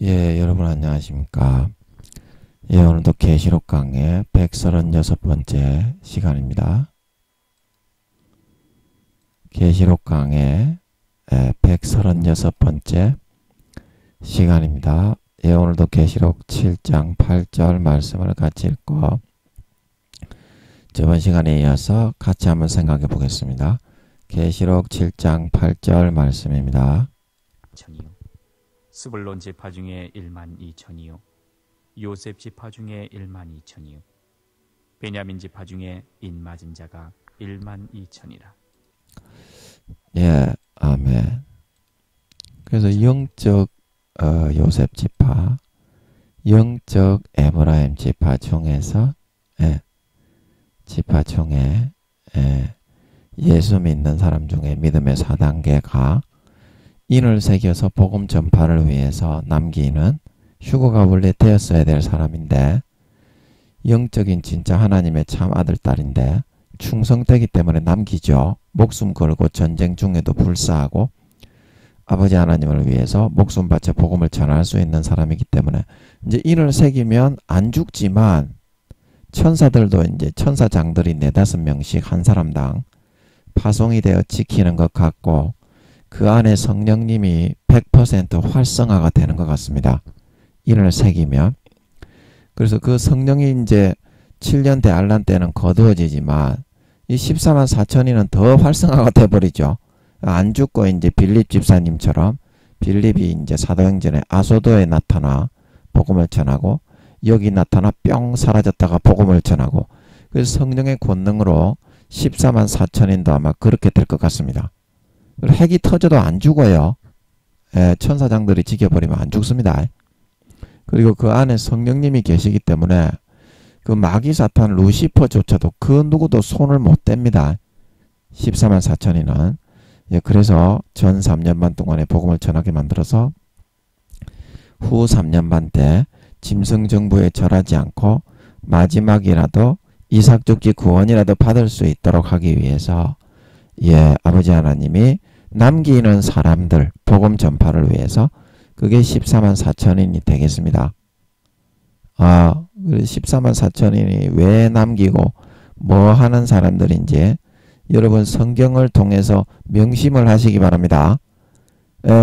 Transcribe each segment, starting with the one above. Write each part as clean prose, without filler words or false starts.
예, 여러분 안녕하십니까. 예, 오늘도 계시록 강의 136번째 시간입니다. 계시록 강의 136번째 시간입니다. 예, 오늘도 계시록 7장 8절 말씀을 같이 읽고 저번 시간에 이어서 같이 한번 생각해 보겠습니다. 계시록 7장 8절 말씀입니다. 스불론 지파 중에 1만 2천이요 요셉 지파 중에 1만 2천이요 베냐민 지파 중에 인맞은 자가 1만 2천이라. 예, 아멘. 그래서 영적 요셉 지파, 영적 에브라임 지파 중에서 지파 중에 예수 믿는 사람 중에 믿음의 4단계가 인을 새겨서 복음 전파를 위해서 남기는 휴거가 원래 되었어야 될 사람인데 영적인 진짜 하나님의 참 아들 딸인데 충성되기 때문에 남기죠. 목숨 걸고 전쟁 중에도 불사하고 아버지 하나님을 위해서 목숨 바쳐 복음을 전할 수 있는 사람이기 때문에 이제 인을 새기면 안 죽지만 천사들도 이제 천사장들이 4-5명씩 한 사람당 파송이 되어 지키는 것 같고 그 안에 성령님이 100% 활성화가 되는 것 같습니다. 인을 새기면. 그래서 그 성령이 이제 7년 대알란 때는 거두어지지만 이 14만 4천이는 더 활성화가 돼버리죠. 안 죽고 이제 빌립 집사님처럼 빌립이 이제 사도행전에 아소도에 나타나 복음을 전하고 여기 나타나 뿅 사라졌다가 복음을 전하고 그래서 성령의 권능으로 14만 4천인도 아마 그렇게 될 것 같습니다. 핵이 터져도 안 죽어요. 천사장들이 지켜버리면 안 죽습니다. 그리고 그 안에 성령님이 계시기 때문에 그 마귀 사탄 루시퍼조차도 그 누구도 손을 못 댑니다. 14만 4천이는. 그래서 전 3년 반 동안에 복음을 전하게 만들어서 후 3년 반 때 짐승정부에 절하지 않고 마지막이라도 이삭 죽기 구원이라도 받을 수 있도록 하기 위해서 아버지 하나님이 남기는 사람들 복음 전파를 위해서 그게 14만 4천인이 되겠습니다. 14만 4천인이 왜 남기고 뭐 하는 사람들인지 여러분 성경을 통해서 명심을 하시기 바랍니다.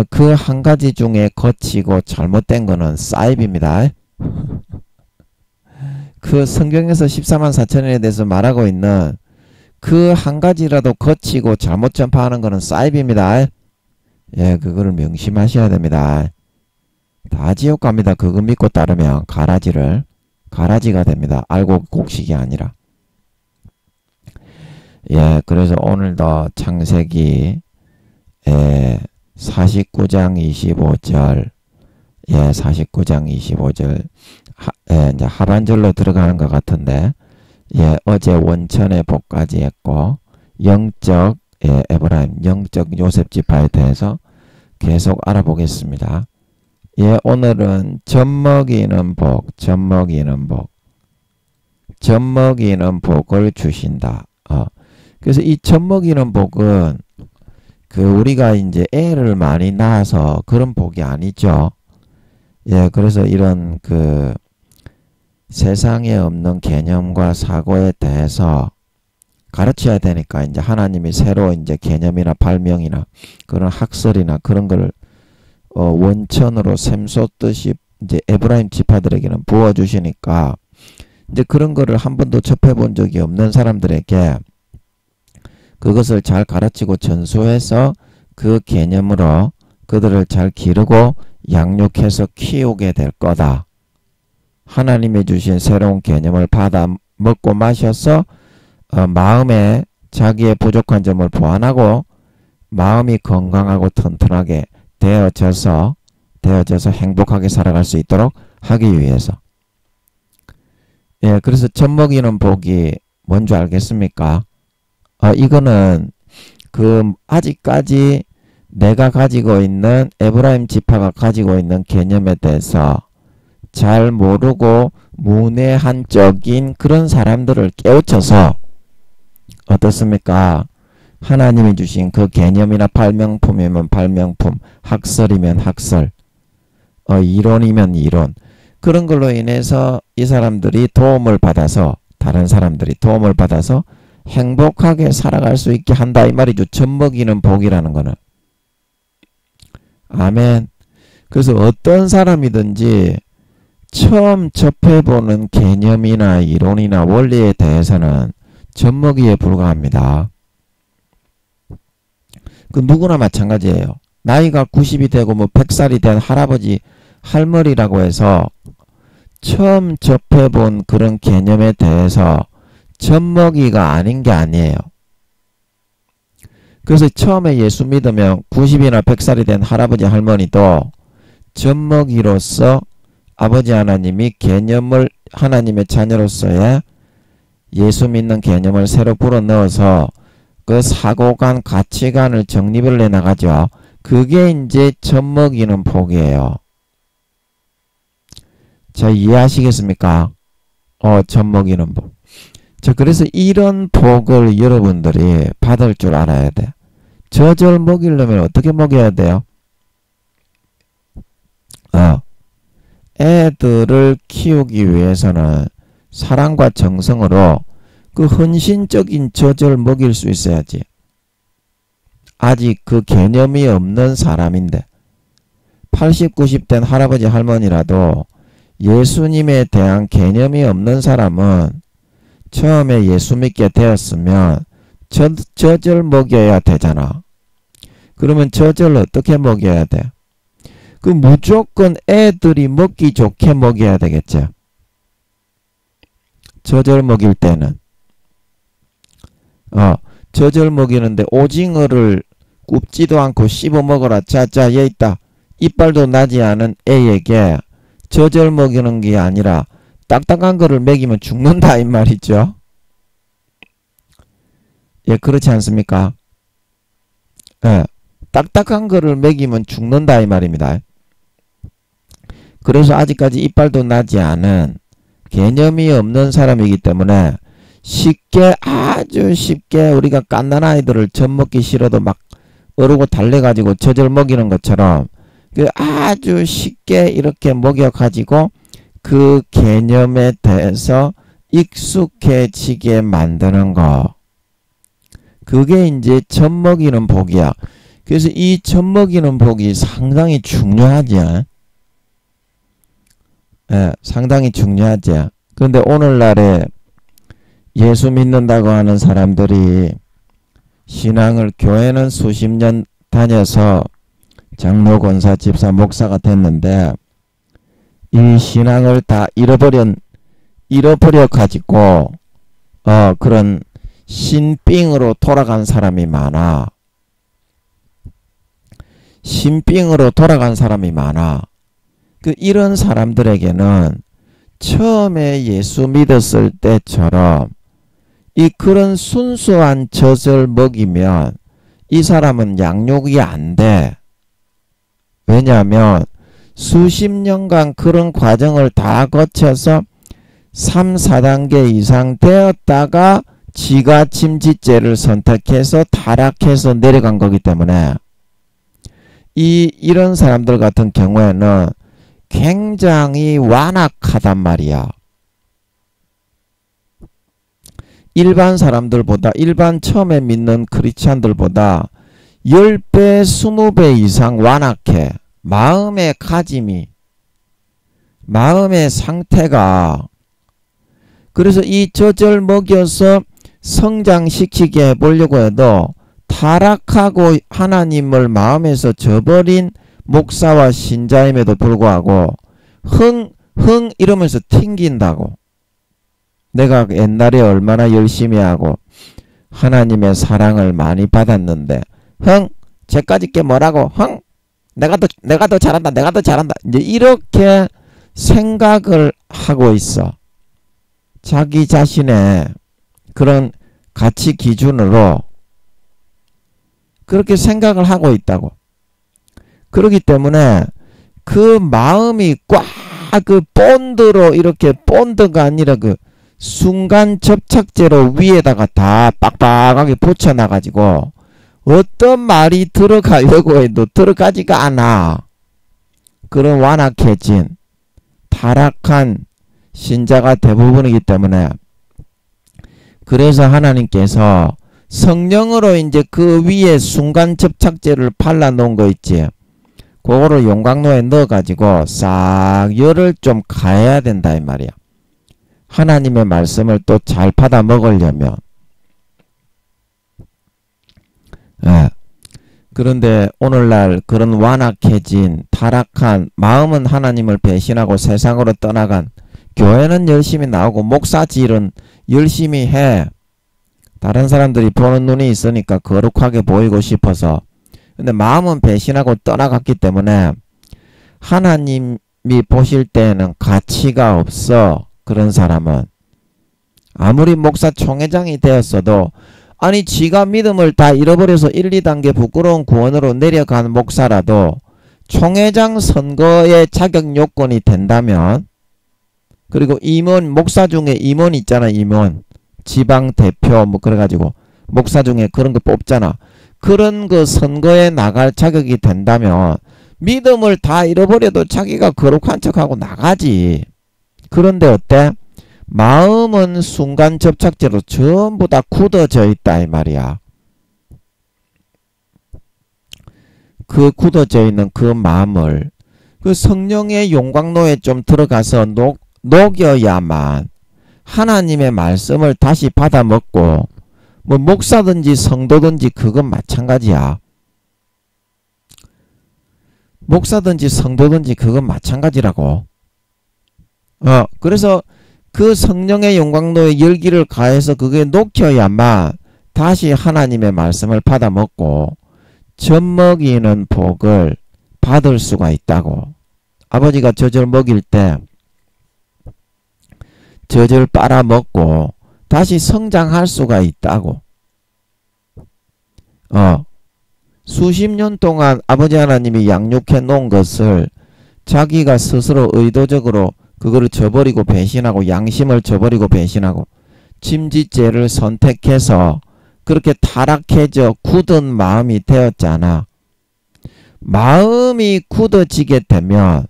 그 한 가지 중에 거치고 잘못된 거는 사입입니다. 그 성경에서 14만 4천인에 대해서 말하고 있는 그 한 가지라도 거치고 잘못 전파하는 거는 사입입니다. 그거를 명심하셔야 됩니다. 다 지옥 갑니다. 그거 믿고 따르면 가라지가 됩니다. 알고 곡식이 아니라. 그래서 오늘도 창세기 49장 25절 49장 25절 이제 하반절로 들어가는 것 같은데 어제 원천의 복까지 했고 영적 에브라임 영적 요셉 지파에 대해서 계속 알아보겠습니다. 오늘은 젖먹이는 복을 주신다. 그래서 이 젖먹이는 복은 우리가 이제 애를 많이 낳아서 그런 복이 아니죠. 그래서 이런 세상에 없는 개념과 사고에 대해서 가르쳐야 되니까 이제 하나님이 새로 이제 개념이나 발명이나 그런 학설이나 그런 걸 원천으로 샘솟듯이 이제 에브라임 지파들에게는 부어주시니까 이제 그런 거를 한 번도 접해본 적이 없는 사람들에게 그것을 잘 가르치고 전수해서 그 개념으로 그들을 잘 기르고 양육해서 키우게 될 거다. 하나님이 주신 새로운 개념을 받아 먹고 마셔서 마음에 자기의 부족한 점을 보완하고 마음이 건강하고 튼튼하게 되어져서 행복하게 살아갈 수 있도록 하기 위해서. 그래서 젖먹이는 복이 뭔지 알겠습니까? 이거는 아직까지 내가 가지고 있는 에브라임 지파가 가지고 있는 개념에 대해서 잘 모르고 문외한적인 그런 사람들을 깨우쳐서 어떻습니까? 하나님이 주신 그 개념이나 발명품이면 발명품, 학설이면 학설, 이론이면 이론. 그런 걸로 인해서 이 사람들이 도움을 받아서, 다른 사람들이 도움을 받아서 행복하게 살아갈 수 있게 한다 이 말이죠. 젖먹이는 복이라는 거는. 아멘. 그래서 어떤 사람이든지 처음 접해보는 개념이나 이론이나 원리에 대해서는 젖먹이에 불과합니다. 그 누구나 마찬가지예요. 나이가 90이 되고 뭐 100살이 된 할아버지, 할머니라고 해서 처음 접해본 그런 개념에 대해서 젖먹이가 아닌 게 아니에요. 그래서 처음에 예수 믿으면 90이나 100살이 된 할아버지, 할머니도 젖먹이로서 아버지 하나님이 개념을, 하나님의 자녀로서의 예수 믿는 개념을 새로 불어넣어서 그 사고관, 가치관을 정립을 해나가죠. 그게 이제 젖먹이는 복이에요. 자, 이해하시겠습니까? 젖먹이는 복. 자, 그래서 이런 복을 여러분들이 받을 줄 알아야 돼. 젖을 먹이려면 어떻게 먹여야 돼요? 애들을 키우기 위해서는 사랑과 정성으로 그 헌신적인 젖을 먹일 수 있어야지. 아직 그 개념이 없는 사람인데 80, 90 된 할아버지, 할머니라도 예수님에 대한 개념이 없는 사람은 처음에 예수 믿게 되었으면 젖을 먹여야 되잖아. 그러면 젖을 어떻게 먹여야 돼? 그 무조건 애들이 먹기 좋게 먹여야 되겠죠. 젖을 먹일 때는 젖을 먹이는데 오징어를 굽지도 않고 씹어 먹어라. 자자, 얘 있다. 이빨도 나지 않은 애에게 젖을 먹이는 게 아니라 딱딱한 거를 먹이면 죽는다 이 말이죠. 예, 그렇지 않습니까? 예, 딱딱한 거를 먹이면 죽는다 이 말입니다. 그래서 아직까지 이빨도 나지 않은 개념이 없는 사람이기 때문에 쉽게, 아주 쉽게 우리가 갓난 아이들을 젖 먹기 싫어도 막 어르고 달래가지고 젖을 먹이는 것처럼 그 아주 쉽게 이렇게 먹여가지고 그 개념에 대해서 익숙해지게 만드는 거. 그게 이제 젖 먹이는 복이야. 그래서 이 젖 먹이는 복이 상당히 중요하지. 예, 상당히 중요하지. 그런데 오늘날에 예수 믿는다고 하는 사람들이 신앙을, 교회는 수십 년 다녀서 장로, 권사, 집사, 목사가 됐는데 이 신앙을 다 잃어버려 가지고 그런 신빙으로 돌아간 사람이 많아. 신빙으로 돌아간 사람이 많아. 이런 사람들에게는 처음에 예수 믿었을 때처럼 그런 순수한 젖을 먹이면 이 사람은 양육이 안 돼. 왜냐하면 수십 년간 그런 과정을 다 거쳐서 3, 4단계 이상 되었다가 지가 침지죄를 선택해서 타락해서 내려간 거기 때문에 이런 사람들 같은 경우에는 굉장히 완악하단 말이야. 일반 사람들보다, 일반 처음에 믿는 크리스찬들보다 10배, 20배 이상 완악해. 마음의 가짐이, 마음의 상태가. 그래서 이 젖을 먹여서 성장시키게 해보려고 해도 타락하고 하나님을 마음에서 저버린 목사와 신자임에도 불구하고 흥 이러면서 튕긴다고. 내가 옛날에 얼마나 열심히 하고 하나님의 사랑을 많이 받았는데 쟤까지 게 뭐라고 내가 더 잘한다, 내가 더 잘한다, 이제 이렇게 생각을 하고 있어. 자기 자신의 그런 가치 기준으로 그렇게 생각을 하고 있다고. 그렇기 때문에 그 마음이 꽉 그 본드로, 이렇게 본드가 아니라 그 순간 접착제로 위에다가 다 빡빡하게 붙여놔가지고 어떤 말이 들어가려고 해도 들어가지가 않아. 그런 완악해진 타락한 신자가 대부분이기 때문에, 그래서 하나님께서 성령으로 이제 그 위에 순간 접착제를 발라놓은 거 있지, 그거를 용광로에 넣어가지고 싹 열을 좀 가해야 된다 이 말이야. 하나님의 말씀을 또 잘 받아 먹으려면. 그런데 오늘날 그런 완악해진 타락한, 마음은 하나님을 배신하고 세상으로 떠나간, 교회는 열심히 나오고 목사질은 열심히 해. 다른 사람들이 보는 눈이 있으니까 거룩하게 보이고 싶어서. 근데 마음은 배신하고 떠나갔기 때문에 하나님이 보실 때에는 가치가 없어. 그런 사람은 아무리 목사 총회장이 되었어도, 아니 지가 믿음을 다 잃어버려서 1, 2단계 부끄러운 구원으로 내려간 목사라도 총회장 선거의 자격 요건이 된다면, 그리고 임원, 목사 중에 임원 있잖아. 임원, 지방 대표 뭐 그래가지고 목사 중에 그런 거 뽑잖아. 그런 그 선거에 나갈 자격이 된다면 믿음을 다 잃어버려도 자기가 거룩한 척하고 나가지. 그런데 어때? 마음은 순간 접착제로 전부 다 굳어져 있다 이 말이야. 그 굳어져 있는 그 마음을 그 성령의 용광로에 좀 들어가서 녹여야만 하나님의 말씀을 다시 받아 먹고, 뭐 목사든지 성도든지 그건 마찬가지야. 목사든지 성도든지 그건 마찬가지라고. 그래서 그 성령의 용광로에 열기를 가해서 그게 녹혀야만 다시 하나님의 말씀을 받아 먹고 젖먹이는 복을 받을 수가 있다고. 아버지가 젖을 먹일 때 젖을 빨아먹고 다시 성장할 수가 있다고. 수십 년 동안 아버지 하나님이 양육해 놓은 것을 자기가 스스로 의도적으로 그거를 저버리고 배신하고, 양심을 저버리고 배신하고 침지죄를 선택해서 그렇게 타락해져 굳은 마음이 되었잖아. 마음이 굳어지게 되면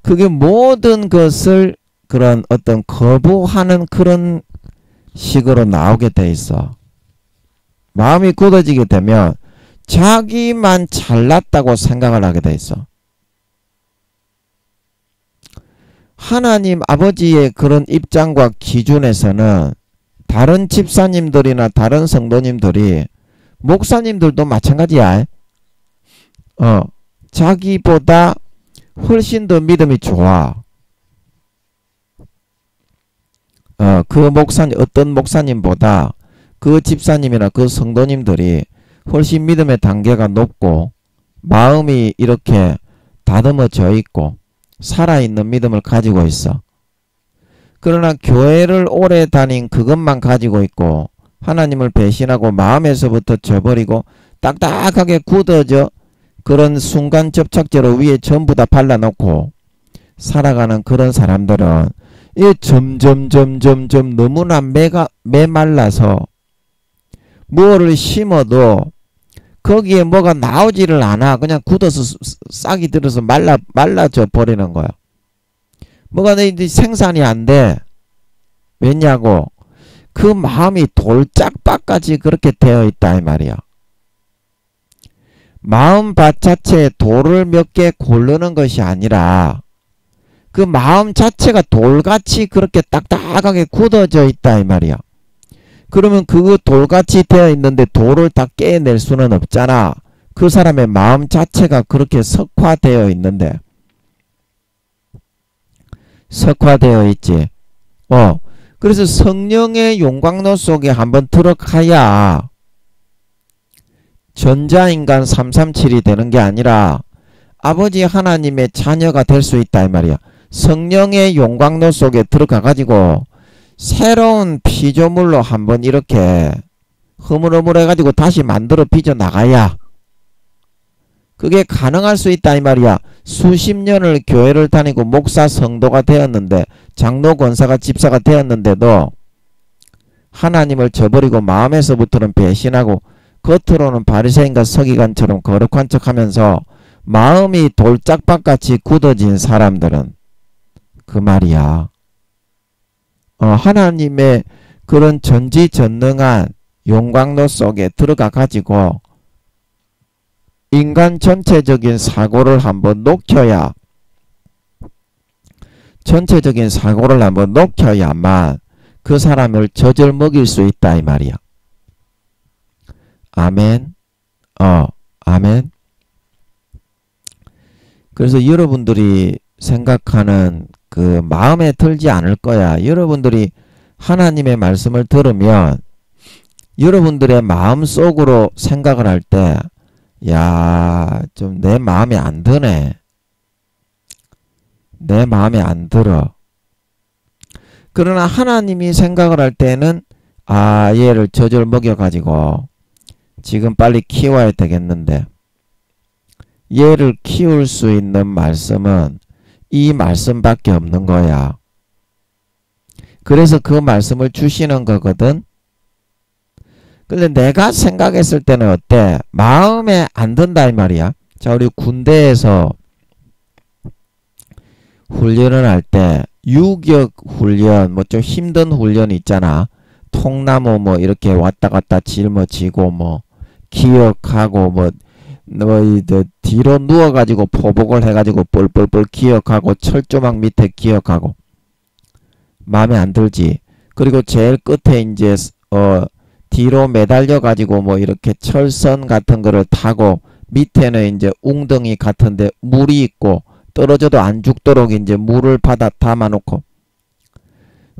그게 모든 것을 그런 어떤 거부하는 그런 식으로 나오게 돼 있어. 마음이 굳어지게 되면 자기만 잘났다고 생각을 하게 돼 있어. 하나님 아버지의 그런 입장과 기준에서는 다른 집사님들이나 다른 성도님들이, 목사님들도 마찬가지야. 자기보다 훨씬 더 믿음이 좋아. 그 목사님, 어떤 목사님보다 그 집사님이나 그 성도님들이 훨씬 믿음의 단계가 높고 마음이 이렇게 다듬어져 있고 살아있는 믿음을 가지고 있어. 그러나 교회를 오래 다닌 그것만 가지고 있고 하나님을 배신하고 마음에서부터 져버리고 딱딱하게 굳어져 그런 순간 접착제로 위에 전부 다 발라놓고 살아가는 그런 사람들은 이 점점 너무나 메말라서 무엇을 심어도 거기에 뭐가 나오지를 않아. 그냥 굳어서 싹이 들어서 말라져 버리는 거야. 뭐가 생산이 안 돼. 왜냐고? 그 마음이 돌짝밭까지 그렇게 되어 있다 이 말이야. 마음밭 자체에 돌을 몇 개 고르는 것이 아니라 그 마음 자체가 돌같이 그렇게 딱딱하게 굳어져 있다 이 말이야. 그러면 그 돌같이 되어 있는데 돌을 다 깨낼 수는 없잖아. 그 사람의 마음 자체가 그렇게 석화되어 있는데, 석화되어 있지. 그래서 성령의 용광로 속에 한번 들어가야 전자인간 337이 되는 게 아니라 아버지 하나님의 자녀가 될 수 있다 이 말이야. 성령의 용광로 속에 들어가 가지고 새로운 피조물로 한번 이렇게 흐물흐물해 가지고 다시 만들어 빚어 나가야 그게 가능할 수 있다 이 말이야. 수십 년을 교회를 다니고 목사 성도가 되었는데, 장로 권사가 집사가 되었는데도 하나님을 저버리고 마음에서부터는 배신하고 겉으로는 바리새인과 서기관처럼 거룩한 척하면서 마음이 돌짝밭같이 굳어진 사람들은 그 말이야. 하나님의 그런 전지전능한 영광로 속에 들어가 가지고 인간 전체적인 사고를 한번 녹여야, 전체적인 사고를 한번 녹여야만 그 사람을 젖을 먹일 수 있다 이 말이야. 아멘. 아멘. 그래서 여러분들이 생각하는 그 마음에 들지 않을 거야. 여러분들이 하나님의 말씀을 들으면 여러분들의 마음 속으로 생각을 할 때, 야, 좀 내 마음에 안 드네. 내 마음에 안 들어. 그러나 하나님이 생각을 할 때는, 아, 얘를 젖을 먹여가지고 지금 빨리 키워야 되겠는데, 얘를 키울 수 있는 말씀은 이 말씀밖에 없는 거야. 그래서 그 말씀을 주시는 거거든. 근데 내가 생각했을 때는 어때? 마음에 안 든다 이 말이야. 자, 우리 군대에서 훈련을 할 때 유격 훈련, 뭐 좀 힘든 훈련 있잖아. 통나무 뭐 이렇게 왔다 갔다 짊어지고 뭐 기억하고 뭐 뒤로 누워가지고 포복을 해가지고 뻘뻘뻘 기억하고 철조망 밑에 기억하고 마음에 안 들지. 그리고 제일 끝에 이제 뒤로 매달려 가지고 뭐 이렇게 철선 같은 거를 타고 밑에는 이제 웅덩이 같은데 물이 있고 떨어져도 안 죽도록 이제 물을 받아 담아 놓고,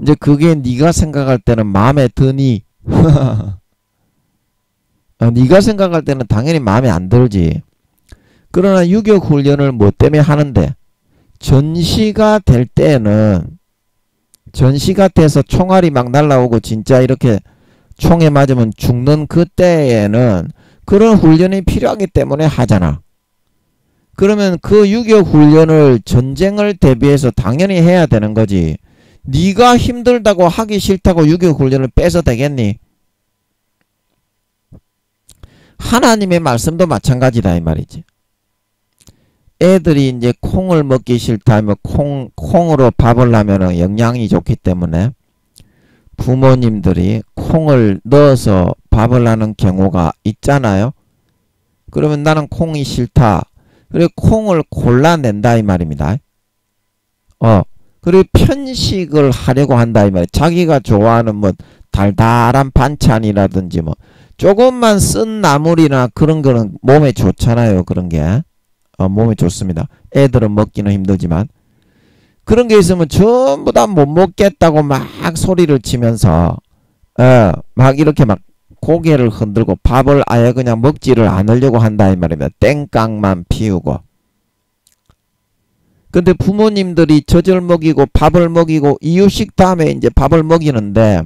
이제 그게 네가 생각할 때는 마음에 드니? 네가 생각할 때는 당연히 마음에 안 들지. 그러나 유격 훈련을 뭐 때문에 하는데, 전시가 될 때는, 전시가 돼서 총알이 막 날라오고 진짜 이렇게 총에 맞으면 죽는 그때에는 그런 훈련이 필요하기 때문에 하잖아. 그러면 그 유격 훈련을 전쟁을 대비해서 당연히 해야 되는 거지. 네가 힘들다고 하기 싫다고 유격 훈련을 빼서 되겠니? 하나님의 말씀도 마찬가지다 이 말이지. 애들이 이제 콩을 먹기 싫다 하면 콩으로 밥을 하면 영양이 좋기 때문에 부모님들이 콩을 넣어서 밥을 하는 경우가 있잖아요. 그러면 나는 콩이 싫다. 그리고 콩을 골라낸다 이 말입니다. 그리고 편식을 하려고 한다 이 말이에요. 자기가 좋아하는 뭐 달달한 반찬이라든지 뭐 조금만 쓴 나물이나 그런 거는 몸에 좋잖아요. 그런 게 몸에 좋습니다. 애들은 먹기는 힘들지만 그런 게 있으면 전부 다 못 먹겠다고 막 소리를 치면서 막 이렇게 막 고개를 흔들고 밥을 아예 그냥 먹지를 않으려고 한다 이 말입니다. 땡깡만 피우고. 근데 부모님들이 젖을 먹이고 밥을 먹이고 이유식 다음에 이제 밥을 먹이는데,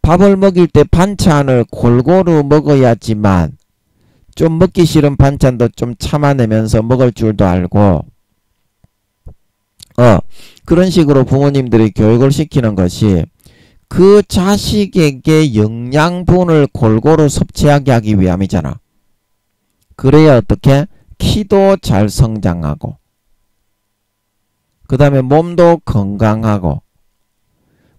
밥을 먹일 때 반찬을 골고루 먹어야지만 좀 먹기 싫은 반찬도 좀 참아내면서 먹을 줄도 알고, 그런 식으로 부모님들이 교육을 시키는 것이 그 자식에게 영양분을 골고루 섭취하게 하기 위함이잖아. 그래야 어떻게? 키도 잘 성장하고, 그 다음에 몸도 건강하고,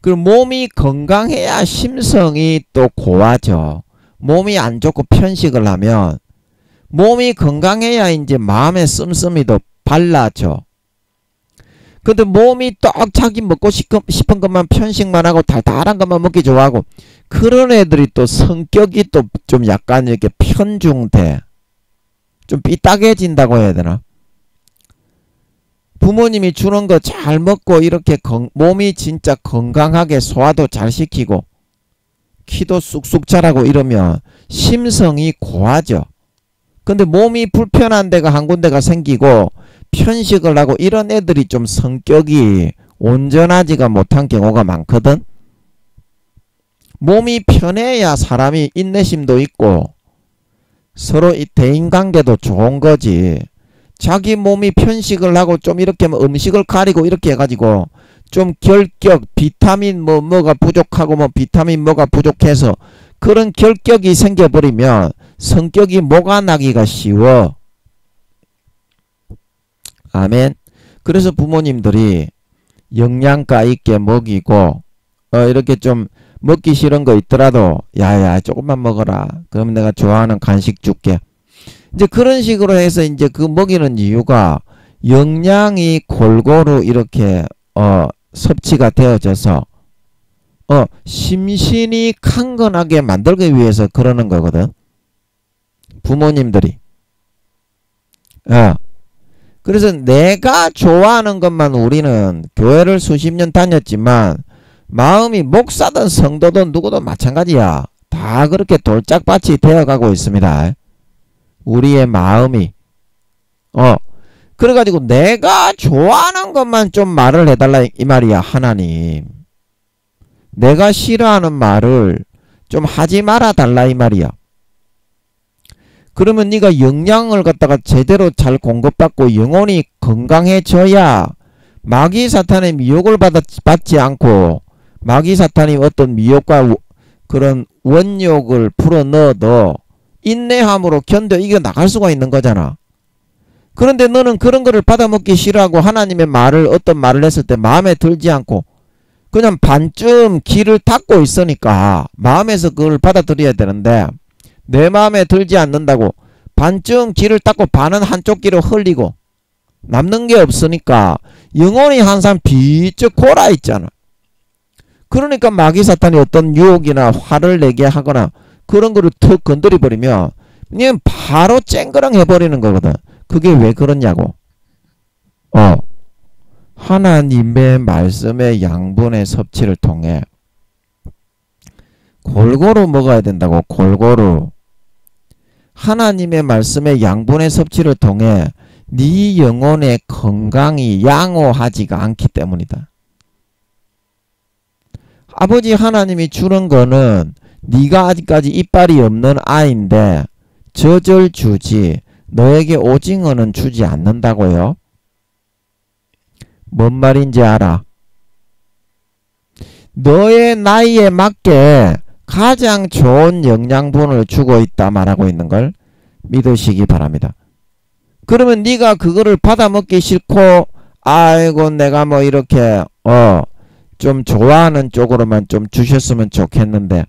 그리고 몸이 건강해야 심성이 또 고와져. 몸이 안 좋고 편식을 하면 몸이 건강해야 이제 마음의 씀씀이도 발라져. 근데 몸이 딱 자기 먹고 싶은 것만 편식만 하고 달달한 것만 먹기 좋아하고, 그런 애들이 또 성격이 또 좀 약간 이렇게 편중돼. 좀 삐딱해진다고 해야 되나? 부모님이 주는 거 잘 먹고 이렇게 몸이 진짜 건강하게 소화도 잘 시키고 키도 쑥쑥 자라고 이러면 심성이 고와져. 근데 몸이 불편한 데가 한 군데가 생기고 편식을 하고 이런 애들이 좀 성격이 온전하지가 못한 경우가 많거든. 몸이 편해야 사람이 인내심도 있고 서로 이 대인관계도 좋은 거지. 자기 몸이 편식을 하고 좀 이렇게 음식을 가리고 이렇게 해가지고 좀 결격, 비타민 뭐가 부족하고 뭐 비타민 뭐가 부족해서 그런 결격이 생겨버리면 성격이 뭐가 나기가 쉬워. 아멘. 그래서 부모님들이 영양가 있게 먹이고 이렇게 좀 먹기 싫은 거 있더라도 야야 조금만 먹어라. 그럼 내가 좋아하는 간식 줄게. 이제 그런 식으로 해서 이제 그 먹이는 이유가 영양이 골고루 이렇게 섭취가 되어져서 심신이 강건하게 만들기 위해서 그러는 거거든. 부모님들이. 그래서 내가 좋아하는 것만 우리는 교회를 수십 년 다녔지만 마음이 목사든 성도든 누구도 마찬가지야. 다 그렇게 돌짝밭이 되어가고 있습니다. 우리의 마음이. 그래가지고 내가 좋아하는 것만 좀 말을 해달라 이 말이야. 하나님. 내가 싫어하는 말을 좀 하지 말아 달라 이 말이야. 그러면 네가 영양을 갖다가 제대로 잘 공급받고 영혼이 건강해져야 마귀 사탄의 미혹을 받지 않고 마귀 사탄이 어떤 미혹과 그런 원욕을 풀어넣어도 인내함으로 견뎌 이겨 나갈 수가 있는 거잖아. 그런데 너는 그런 거를 받아먹기 싫어하고 하나님의 말을 어떤 말을 했을 때 마음에 들지 않고 그냥 반쯤 귀를 닫고 있으니까 마음에서 그걸 받아들여야 되는데 내 마음에 들지 않는다고 반쯤 귀를 닫고 반은 한쪽 귀로 흘리고 남는 게 없으니까 영혼이 항상 비쩍 골아 있잖아. 그러니까 마귀 사탄이 어떤 유혹이나 화를 내게 하거나 그런 거를 툭 건드려 버리면 그냥 바로 쨍그랑 해버리는 거거든. 그게 왜 그러냐고. 하나님의 말씀의 양분의 섭취를 통해 골고루 먹어야 된다고. 골고루. 하나님의 말씀의 양분의 섭취를 통해 네 영혼의 건강이 양호하지가 않기 때문이다. 아버지 하나님이 주는 거는 네가 아직까지 이빨이 없는 아이인데 젖을 주지 너에게 오징어는 주지 않는다고요. 뭔 말인지 알아? 너의 나이에 맞게 가장 좋은 영양분을 주고 있다 말하고 있는 걸 믿으시기 바랍니다. 그러면 네가 그거를 받아먹기 싫고 아이고 내가 뭐 이렇게 좀 좋아하는 쪽으로만 좀 주셨으면 좋겠는데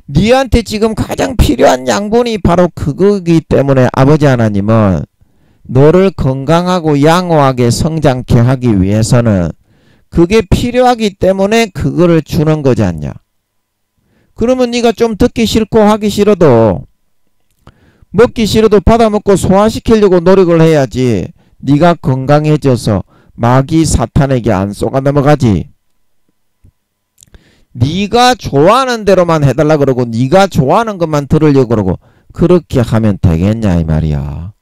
네한테 지금 가장 필요한 양분이 바로 그거기 때문에 아버지 하나님은 너를 건강하고 양호하게 성장케 하기 위해서는 그게 필요하기 때문에 그거를 주는 거지 않냐. 그러면 네가 좀 듣기 싫고 하기 싫어도 먹기 싫어도 받아먹고 소화시키려고 노력을 해야지 네가 건강해져서 마귀 사탄에게 안 쏘가 넘어가지. 네가 좋아하는 대로만 해달라 그러고 네가 좋아하는 것만 들으려고 그러고 그렇게 하면 되겠냐 이 말이야.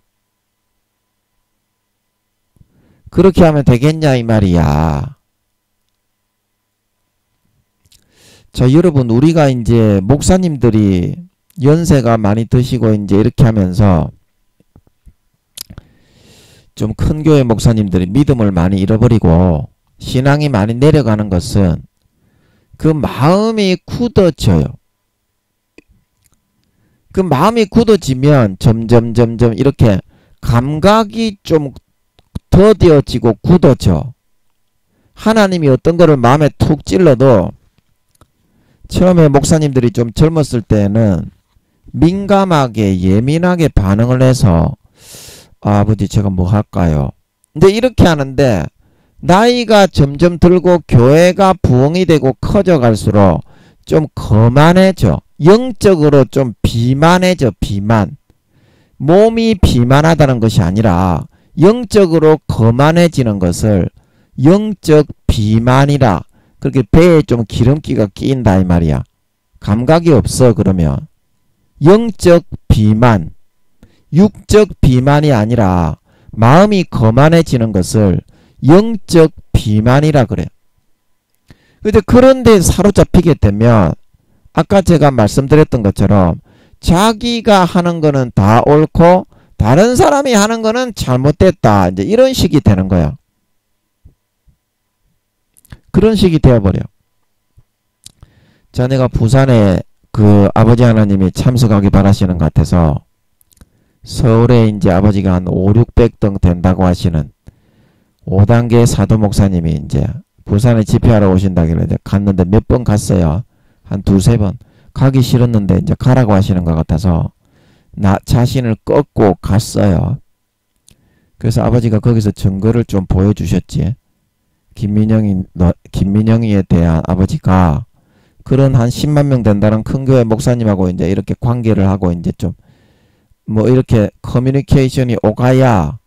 그렇게 하면 되겠냐 이 말이야. 자, 여러분 우리가 이제 목사님들이 연세가 많이 드시고 이제 이렇게 하면서 좀 큰 교회 목사님들이 믿음을 많이 잃어버리고 신앙이 많이 내려가는 것은 그 마음이 굳어져요. 그 마음이 굳어지면 점점 이렇게 감각이 좀 더뎌지고 굳어져. 하나님이 어떤 거를 마음에 툭 찔러도 처음에 목사님들이 좀 젊었을 때는 민감하게 예민하게 반응을 해서 아버지 제가 뭐 할까요? 근데 이렇게 하는데 나이가 점점 들고 교회가 부흥이 되고 커져갈수록 좀 거만해져. 영적으로 좀 비만해져. 비만. 몸이 비만하다는 것이 아니라 영적으로 거만해지는 것을 영적 비만이라. 그렇게 배에 좀 기름기가 끼인다 이 말이야. 감각이 없어 그러면. 영적 비만. 육적 비만이 아니라 마음이 거만해지는 것을 영적 비만이라 그래. 근데 그런데 사로잡히게 되면 아까 제가 말씀드렸던 것처럼 자기가 하는 거는 다 옳고 다른 사람이 하는 거는 잘못됐다. 이제 이런 식이 되는 거야. 그런 식이 되어버려. 자, 내가 부산에 그 아버지 하나님이 참석하기 바라시는 것 같아서 서울에 이제 아버지가 한 5, 600등 된다고 하시는 5단계 사도 목사님이 이제 부산에 집회하러 오신다길래 갔는데 몇 번 갔어요. 한 두세 번. 가기 싫었는데 이제 가라고 하시는 것 같아서 나 자신을 꺾고 갔어요. 그래서 아버지가 거기서 증거를 좀 보여주셨지. 김민영이에 대한 아버지가 그런 한 10만 명 된다는 큰 교회 목사님하고 이제 이렇게 관계를 하고 이제 좀 뭐 이렇게 커뮤니케이션이 오가야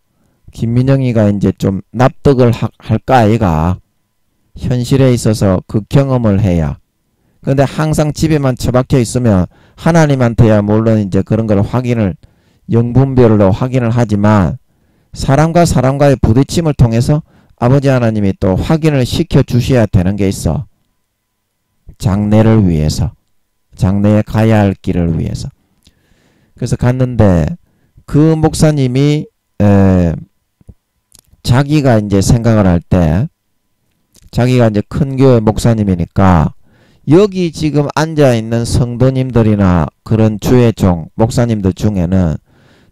김민영이가 이제 좀 납득을 할까 아이가 현실에 있어서 그 경험을 해야. 근데 항상 집에만 처박혀 있으면 하나님한테야 물론 이제 그런 걸 확인을 영분별로 확인을 하지만 사람과 사람과의 부딪힘을 통해서 아버지 하나님이 또 확인을 시켜 주셔야 되는 게 있어. 장래를 위해서. 장래에 가야 할 길을 위해서. 그래서 갔는데 그 목사님이 자기가 이제 생각을 할 때 자기가 이제 큰 교회 목사님이니까 여기 지금 앉아있는 성도님들이나 그런 주의 종 목사님들 중에는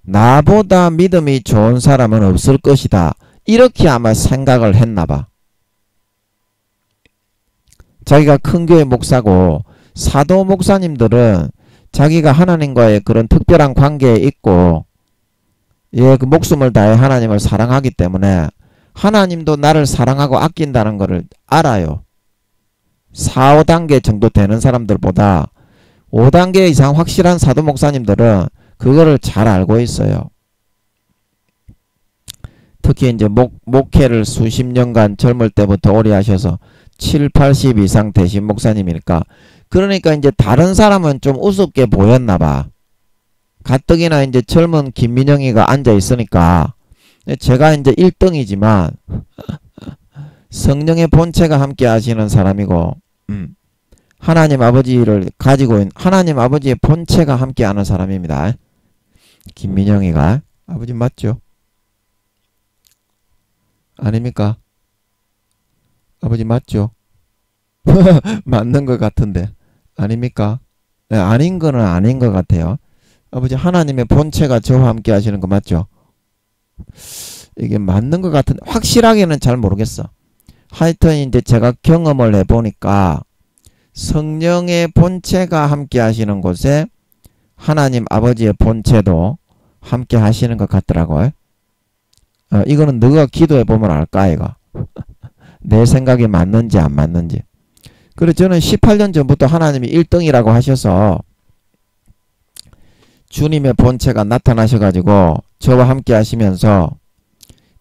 나보다 믿음이 좋은 사람은 없을 것이다. 이렇게 아마 생각을 했나봐. 자기가 큰 교회 목사고 사도 목사님들은 자기가 하나님과의 그런 특별한 관계에 있고 예, 그 목숨을 다해 하나님을 사랑하기 때문에 하나님도 나를 사랑하고 아낀다는 것을 알아요. 4, 5단계 정도 되는 사람들보다 5단계 이상 확실한 사도 목사님들은 그거를 잘 알고 있어요. 특히 이제 목회를 수십 년간 젊을 때부터 오래 하셔서 7, 80 이상 되신 목사님이니까 그러니까 이제 다른 사람은 좀 우습게 보였나봐. 가뜩이나 이제 젊은 김민영이가 앉아 있으니까 제가 이제 1등이지만 성령의 본체가 함께 하시는 사람이고 하나님 아버지를 가지고 있는 하나님 아버지의 본체가 함께 하는 사람입니다. 김민영이가 아버지 맞죠? 아닙니까? 아버지 맞죠? 맞는 것 같은데 아닙니까? 네, 아닌 거는 아닌 것 같아요. 아버지 하나님의 본체가 저와 함께 하시는 거 맞죠? 이게 맞는 것 같은데 확실하게는 잘 모르겠어. 하여튼 이제 제가 경험을 해보니까 성령의 본체가 함께 하시는 곳에 하나님 아버지의 본체도 함께 하시는 것 같더라고요. 이거는 너가 기도해보면 알까 이거. 내 생각이 맞는지 안 맞는지. 그래서 저는 18년 전부터 하나님이 1등이라고 하셔서 주님의 본체가 나타나셔가지고 저와 함께 하시면서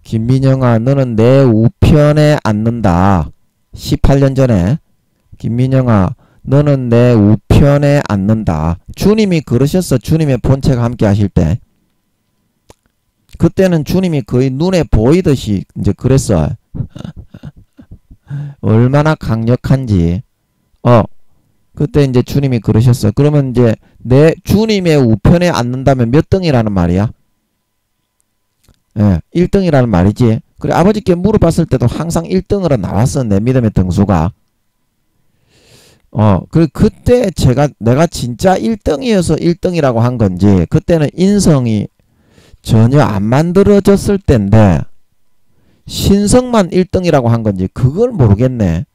김민영아 너는 내 우편에 앉는다. 18년 전에 김민영아 너는 내 우편에 앉는다. 주님이 그러셨어. 주님의 본체가 함께 하실 때. 그때는 주님이 거의 눈에 보이듯이 이제 그랬어. 얼마나 강력한지. 그때 이제 주님이 그러셨어. 그러면 이제 내 주님의 우편에 앉는다면 몇 등이라는 말이야? 예, 1등이라는 말이지. 그래 아버지께 물어봤을 때도 항상 1등으로 나왔어. 내 믿음의 등수가. 그때 내가 진짜 1등이어서 1등이라고 한 건지 그때는 인성이 전혀 안 만들어졌을 때인데 신성만 1등이라고 한 건지 그걸 모르겠네.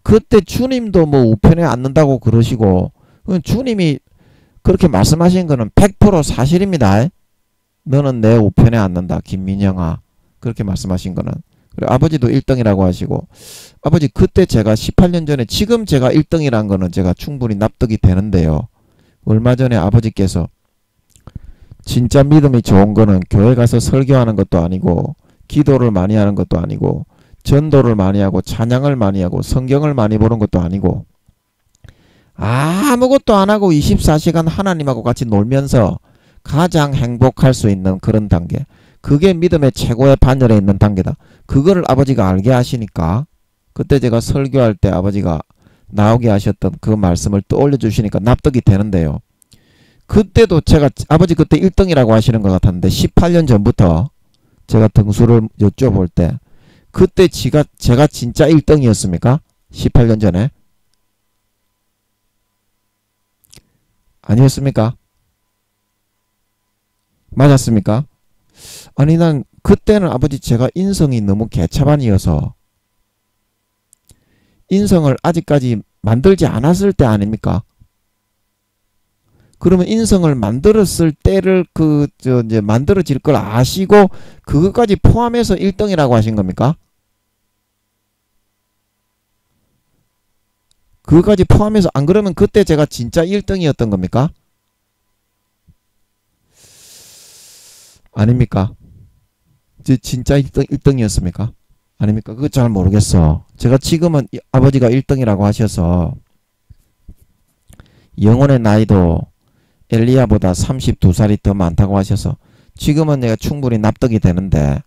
그때 주님도 뭐 우편에 앉는다고 그러시고 주님이 그렇게 말씀하신 거는 100% 사실입니다. 너는 내 우편에 앉는다 김민영아. 그렇게 말씀하신 거는. 그리고 아버지도 1등이라고 하시고 아버지 그때 제가 18년 전에 지금 제가 1등이란 거는 제가 충분히 납득이 되는데요. 얼마 전에 아버지께서 진짜 믿음이 좋은 거는 교회 가서 설교하는 것도 아니고 기도를 많이 하는 것도 아니고 전도를 많이 하고 찬양을 많이 하고 성경을 많이 보는 것도 아니고 아무것도 안 하고 24시간 하나님하고 같이 놀면서 가장 행복할 수 있는 그런 단계. 그게 믿음의 최고의 반열에 있는 단계다. 그거를 아버지가 알게 하시니까 그때 제가 설교할 때 아버지가 나오게 하셨던 그 말씀을 떠올려 주시니까 납득이 되는데요. 그때도 제가 아버지 그때 1등이라고 하시는 것 같았는데 18년 전부터 제가 등수를 여쭤볼 때 그때 제가 진짜 1등이었습니까? 18년 전에? 아니었습니까? 맞았습니까? 아니 난 그때는 아버지 제가 인성이 너무 개차반이어서 인성을 아직까지 만들지 않았을 때 아닙니까? 그러면 인성을 만들었을 때를 이제 만들어질 걸 아시고 그것까지 포함해서 1등이라고 하신 겁니까? 그것까지 포함해서 안 그러면 그때 제가 진짜 1등이었던 겁니까? 아닙니까? 진짜 1등이었습니까? 아닙니까? 그거 잘 모르겠어. 제가 지금은 아버지가 1등이라고 하셔서 영혼의 나이도 엘리야보다 32살이 더 많다고 하셔서 지금은 내가 충분히 납득이 되는데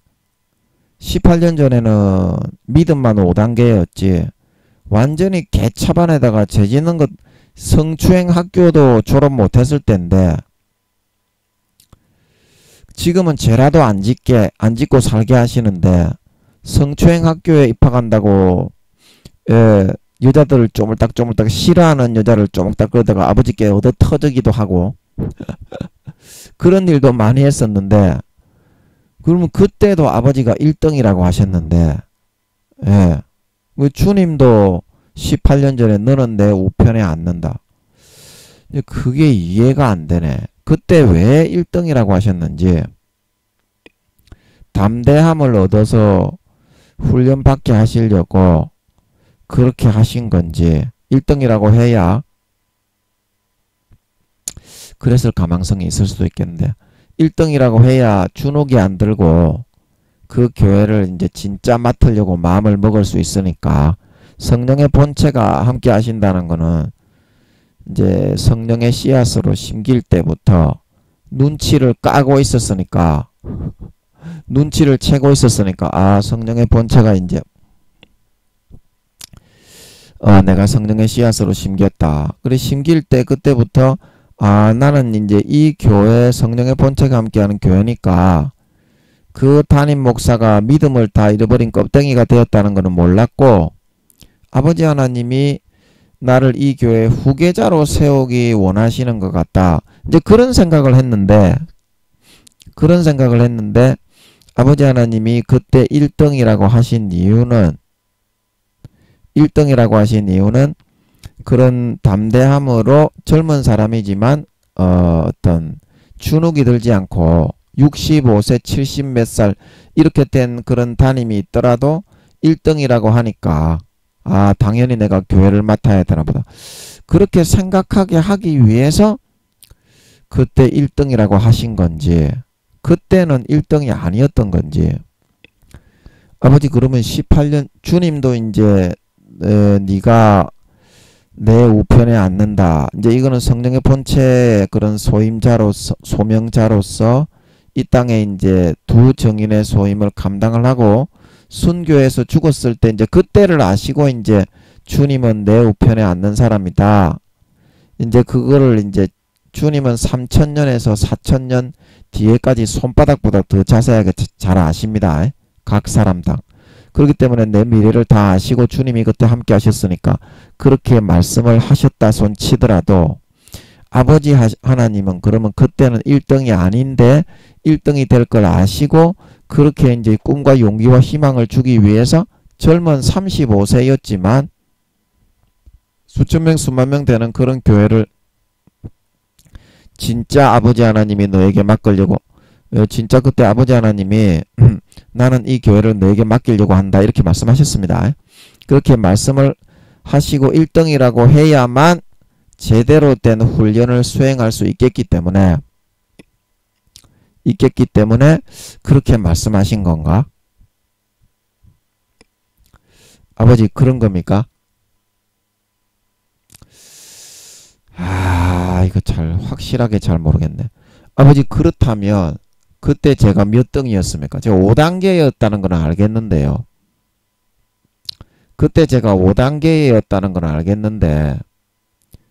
18년 전에는 믿음만 5단계였지 완전히 개차반에다가 죄짓는 것 성추행 학교도 졸업 못했을 때인데 지금은 죄라도 안 짓고 살게 하시는데 성추행 학교에 입학한다고 여자들을 쪼물딱쪼물딱 싫어하는 여자를 쪼물딱 그러다가 아버지께 얻어 터지기도 하고 그런 일도 많이 했었는데 그러면 그때도 아버지가 1등이라고 하셨는데 주님도 18년 전에 너는 내 우편에 앉는다. 그게 이해가 안 되네. 그때 왜 1등이라고 하셨는지 담대함을 얻어서 훈련받게 하시려고 그렇게 하신 건지 1등이라고 해야 그랬을 가망성이 있을 수도 있겠는데 1등이라고 해야 주눅이 안 들고 그 교회를 이제 진짜 맡으려고 마음을 먹을 수 있으니까 성령의 본체가 함께 하신다는 거는 이제 성령의 씨앗으로 심길 때부터 눈치를 까고 있었으니까 눈치를 채고 있었으니까 성령의 본체가 이제 내가 성령의 씨앗으로 심겼다. 그래 심길 때 그때부터 나는 이제 이 교회 성령의 본체가 함께하는 교회니까 그 담임 목사가 믿음을 다 잃어버린 껍데기가 되었다는 것은 몰랐고 아버지 하나님이 나를 이 교회 후계자로 세우기 원하시는 것 같다. 이제 그런 생각을 했는데 아버지 하나님이 그때 1등이라고 하신 이유는 그런 담대함으로 젊은 사람이지만 어떤 주눅이 들지 않고 65세 70 몇 살 이렇게 된 그런 담임이 있더라도 1등이라고 하니까 당연히 내가 교회를 맡아야 되나 보다. 그렇게 생각하게 하기 위해서 그때 1등이라고 하신 건지 그때는 1등이 아니었던 건지 아버지 그러면 18년 주님도 이제 네가 내 우편에 앉는다. 이제 이거는 성령의 본체 그런 소명자로서 이 땅에 이제 두 정인의 소임을 감당을 하고 순교해서 죽었을 때 이제 그때를 아시고 이제 주님은 내 우편에 앉는 사람이다. 이제 그거를 이제 주님은 3000년에서 4000년 뒤에까지 손바닥보다 더 자세하게 잘 아십니다. 각 사람당. 그렇기 때문에 내 미래를 다 아시고 주님이 그때 함께 하셨으니까 그렇게 말씀을 하셨다 손 치더라도 아버지 하나님은 그러면 그때는 1등이 아닌데 1등이 될 걸 아시고 그렇게 이제 꿈과 용기와 희망을 주기 위해서 젊은 35세였지만 수천 명 수만 명 되는 그런 교회를 진짜 아버지 하나님이 너에게 맡기려고 진짜 그때 아버지 하나님이 나는 이 교회를 너에게 맡기려고 한다 이렇게 말씀하셨습니다. 그렇게 말씀을 하시고 1등이라고 해야만 제대로 된 훈련을 수행할 수 있겠기 때문에 그렇게 말씀하신 건가? 아버지 그런 겁니까? 이거 잘 확실하게 잘 모르겠네. 아버지 그렇다면 그때 제가 몇 등이었습니까? 제가 5단계였다는 건 알겠는데요. 그때 제가 5단계였다는 건 알겠는데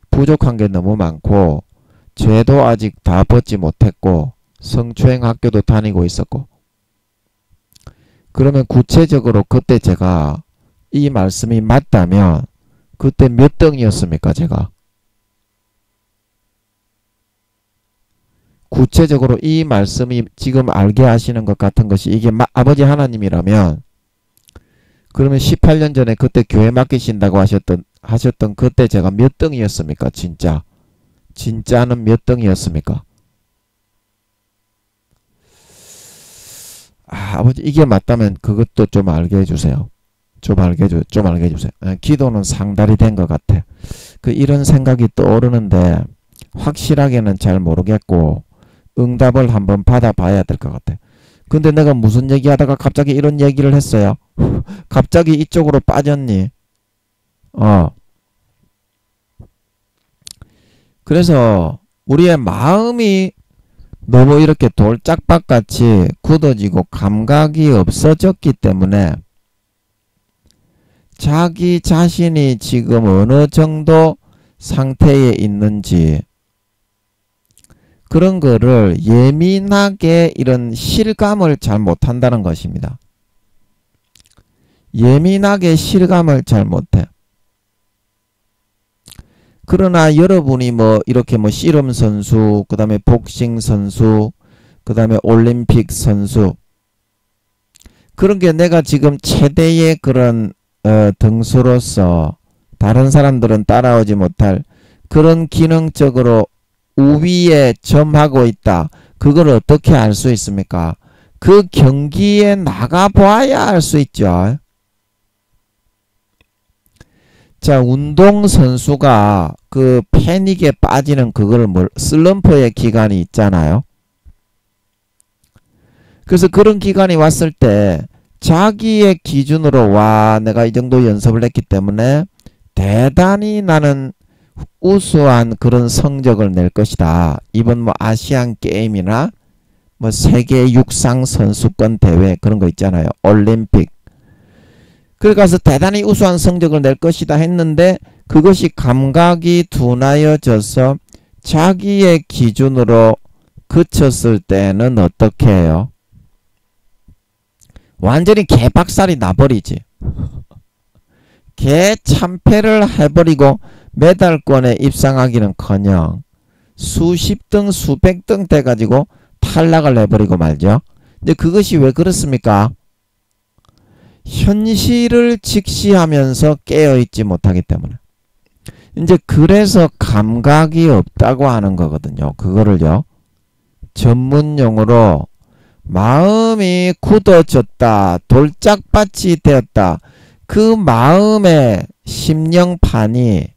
부족한 게 너무 많고 죄도 아직 다 벗지 못했고 성추행 학교도 다니고 있었고 그러면 구체적으로 그때 제가 이 말씀이 맞다면 그때 몇 등이었습니까? 제가 구체적으로 이 말씀이 지금 알게 하시는 것 같은 것이 이게 아버지 하나님이라면 그러면 18년 전에 그때 교회 맡기신다고 하셨던 그때 제가 몇 등이었습니까? 진짜는 몇 등이었습니까? 아버지 이게 맞다면 그것도 좀 알게 해주세요. 좀 알게 해주세요. 기도는 상달이 된 것 같아. 이런 생각이 떠오르는데 확실하게는 잘 모르겠고 응답을 한번 받아봐야 될 것 같아. 근데 내가 무슨 얘기하다가 갑자기 이런 얘기를 했어요. 갑자기 이쪽으로 빠졌니? 그래서 우리의 마음이 너무 이렇게 돌짝밭같이 굳어지고 감각이 없어졌기 때문에 자기 자신이 지금 어느 정도 상태에 있는지 그런 거를 예민하게 이런 실감을 잘 못한다는 것입니다. 예민하게 실감을 잘 못해. 그러나 여러분이 이렇게 씨름 선수, 그 다음에 복싱 선수, 그 다음에 올림픽 선수, 그런 게 내가 지금 최대의 그런 등수로서 다른 사람들은 따라오지 못할 그런 기능적으로 우위에 점하고 있다. 그걸 어떻게 알 수 있습니까? 그 경기에 나가봐야 알 수 있죠. 자, 운동선수가 그 패닉에 빠지는 그걸 슬럼프의 기간이 있잖아요. 그래서 그런 기간이 왔을 때 자기의 기준으로 내가 이 정도 연습을 했기 때문에 대단히 나는 우수한 그런 성적을 낼 것이다. 이번 아시안 게임이나 세계 육상 선수권 대회 그런 거 있잖아요. 올림픽. 그래 가서 대단히 우수한 성적을 낼 것이다 했는데 그것이 감각이 둔하여져서 자기의 기준으로 그쳤을 때는 어떻게 해요? 완전히 개박살이 나버리지. 개참패를 해버리고 메달권에 입상하기는커녕 수십 등 수백 등 돼가지고 탈락을 해버리고 말죠. 근데 그것이 왜 그렇습니까? 현실을 직시하면서 깨어있지 못하기 때문에. 이제 그래서 감각이 없다고 하는 거거든요. 그거를요. 전문용어로 마음이 굳어졌다. 돌짝밭이 되었다. 그 마음의 심령판이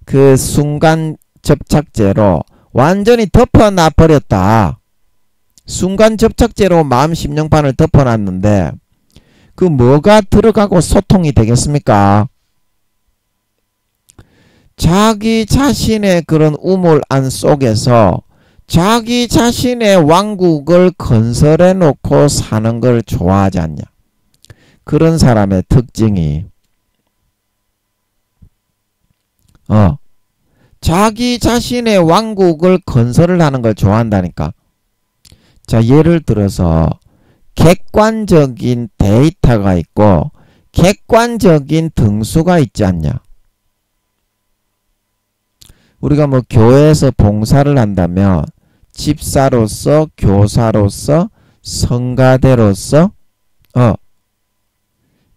그 순간 접착제로 완전히 덮어놔 버렸다. 순간 접착제로 마음 심령판을 덮어놨는데 그 뭐가 들어가고 소통이 되겠습니까? 자기 자신의 그런 우물 안 속에서 자기 자신의 왕국을 건설해 놓고 사는 걸 좋아하지 않냐. 그런 사람의 특징이 자기 자신의 왕국을 건설을 하는 걸 좋아한다니까. 자, 예를 들어서 객관적인 데이터가 있고 객관적인 등수가 있지 않냐. 우리가 교회에서 봉사를 한다면 집사로서, 교사로서, 성가대로서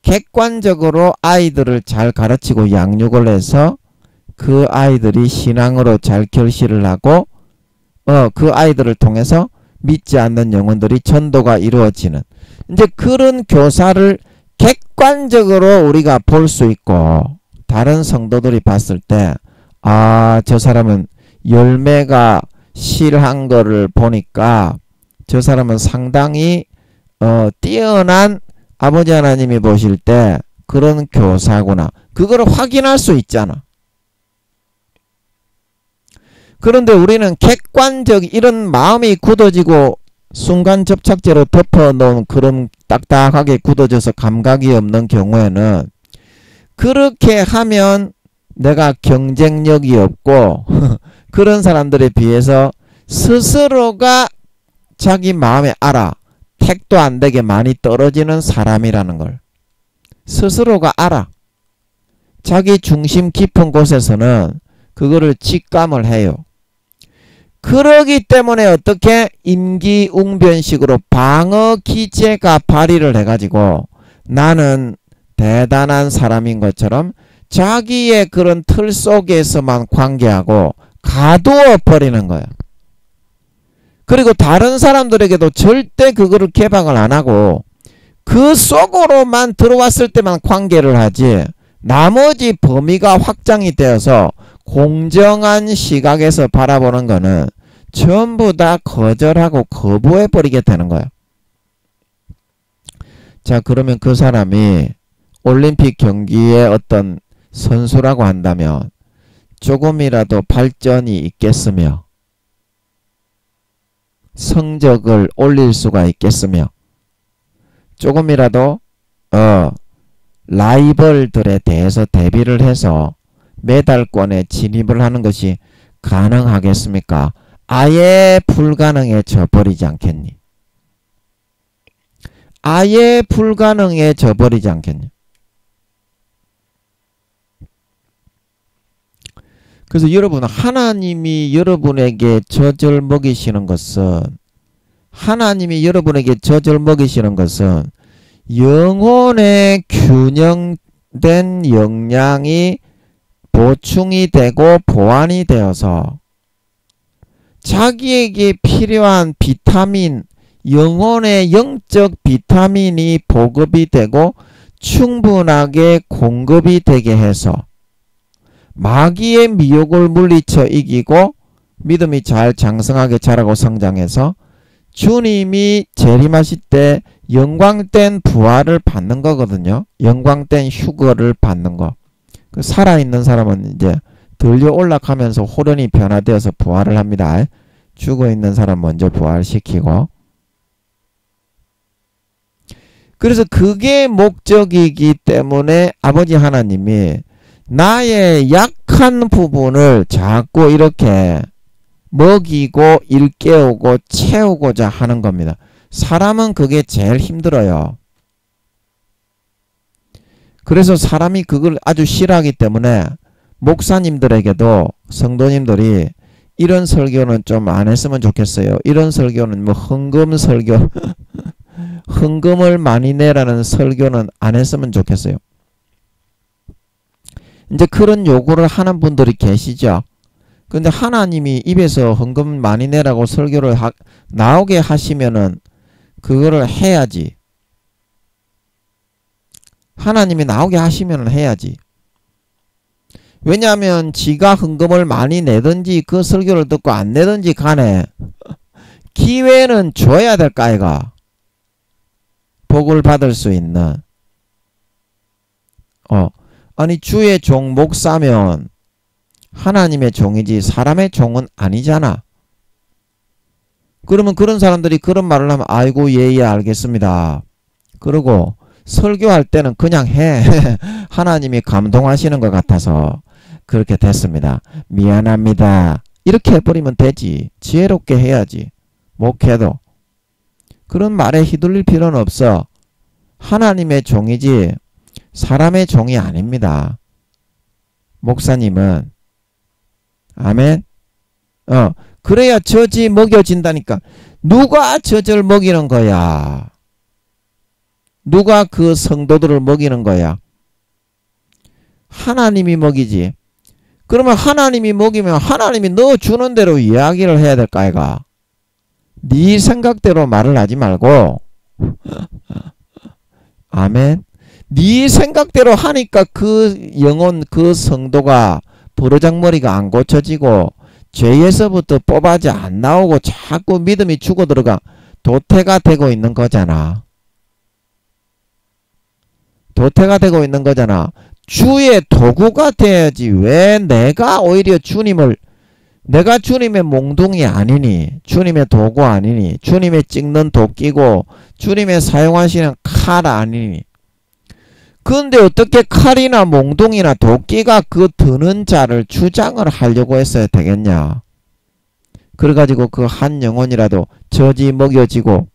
객관적으로 아이들을 잘 가르치고 양육을 해서 그 아이들이 신앙으로 잘 결실을 하고 그 아이들을 통해서 믿지 않는 영혼들이 전도가 이루어지는 이제 그런 교사를 객관적으로 우리가 볼 수 있고 다른 성도들이 봤을 때 저 사람은 열매가 실한 거를 보니까 저 사람은 상당히 뛰어난 아버지 하나님이 보실 때 그런 교사구나. 그걸 확인할 수 있잖아. 그런데 우리는 객관적 이런 마음이 굳어지고 순간 접착제로 덮어놓은 그런 딱딱하게 굳어져서 감각이 없는 경우에는 그렇게 하면 내가 경쟁력이 없고 그런 사람들에 비해서 스스로가 자기 마음에 알아. 택도 안 되게 많이 떨어지는 사람이라는 걸 스스로가 알아. 자기 중심 깊은 곳에서는 그거를 직감을 해요. 그러기 때문에 어떻게 임기응변식으로 방어 기제가 발휘를 해가지고 나는 대단한 사람인 것처럼 자기의 그런 틀 속에서만 관계하고 가두어 버리는 거예요. 그리고 다른 사람들에게도 절대 그거를 개방을 안 하고 그 속으로만 들어왔을 때만 관계를 하지, 나머지 범위가 확장이 되어서 공정한 시각에서 바라보는 거는 전부 다 거절하고 거부해버리게 되는 거예요. 자, 그러면 그 사람이 올림픽 경기의 어떤 선수라고 한다면 조금이라도 발전이 있겠으며 성적을 올릴 수가 있겠으며 조금이라도 라이벌들에 대해서 대비를 해서 메달권에 진입을 하는 것이 가능하겠습니까? 아예 불가능해져 버리지 않겠니? 아예 불가능해져 버리지 않겠니? 그래서 여러분, 하나님이 여러분에게 젖을 먹이시는 것은, 하나님이 여러분에게 젖을 먹이시는 것은 영혼의 균형된 영양이 보충이 되고 보완이 되어서 자기에게 필요한 비타민, 영혼의 영적 비타민이 보급이 되고 충분하게 공급이 되게 해서 마귀의 미혹을 물리쳐 이기고 믿음이 잘 장성하게 자라고 성장해서 주님이 재림하실 때 영광된 부활을 받는 거거든요. 영광된 휴거를 받는 거. 그 살아있는 사람은 이제 들려 올라가면서 호련히 변화되어서 부활을 합니다. 죽어있는 사람 먼저 부활시키고. 그래서 그게 목적이기 때문에 아버지 하나님이 나의 약한 부분을 자꾸 이렇게 먹이고 일깨우고 채우고자 하는 겁니다. 사람은 그게 제일 힘들어요. 그래서 사람이 그걸 아주 싫어하기 때문에 목사님들에게도 성도님들이 이런 설교는 좀 안 했으면 좋겠어요. 이런 설교는 뭐 헌금 설교 헌금을 많이 내라는 설교는 안 했으면 좋겠어요. 이제 그런 요구를 하는 분들이 계시죠. 근데 하나님이 입에서 헌금 많이 내라고 설교를 나오게 하시면은 그거를 해야지. 하나님이 나오게 하시면은 해야지. 왜냐하면 지가 헌금을 많이 내든지 그 설교를 듣고 안 내든지 간에 기회는 줘야 될까 아이가. 복을 받을 수 있는. 아니 주의 종 목사면 하나님의 종이지 사람의 종은 아니잖아. 그러면 그런 사람들이 그런 말을 하면 아이고 예예 알겠습니다. 그리고 설교할 때는 그냥 해. 하나님이 감동하시는 것 같아서 그렇게 됐습니다. 미안합니다. 이렇게 해버리면 되지. 지혜롭게 해야지. 목회도. 그런 말에 휘둘릴 필요는 없어. 하나님의 종이지 사람의 종이 아닙니다. 목사님은. 아멘. 그래야 젖이 먹여진다니까. 누가 젖을 먹이는 거야? 누가 그 성도들을 먹이는 거야? 하나님이 먹이지. 그러면 하나님이 먹이면 하나님이 너 주는 대로 이야기를 해야 될까 아이가? 네 생각대로 말을 하지 말고 아멘. 네 생각대로 하니까 그 영혼 그 성도가 버르장머리가 안 고쳐지고 죄에서부터 뽑아지 안 나오고 자꾸 믿음이 죽어 들어가 도태가 되고 있는 거잖아. 도태가 되고 있는 거잖아. 주의 도구가 돼야지. 왜 내가 오히려 주님을 내가 주님의 몽둥이 아니니 주님의 도구 아니니 주님의 찍는 도끼고 주님의 사용하시는 칼 아니니. 그런데 어떻게 칼이나 몽둥이나 도끼가 그 드는 자를 주장을 하려고 했어야 되겠냐. 그래가지고 그 한 영혼이라도 젖이 먹여지고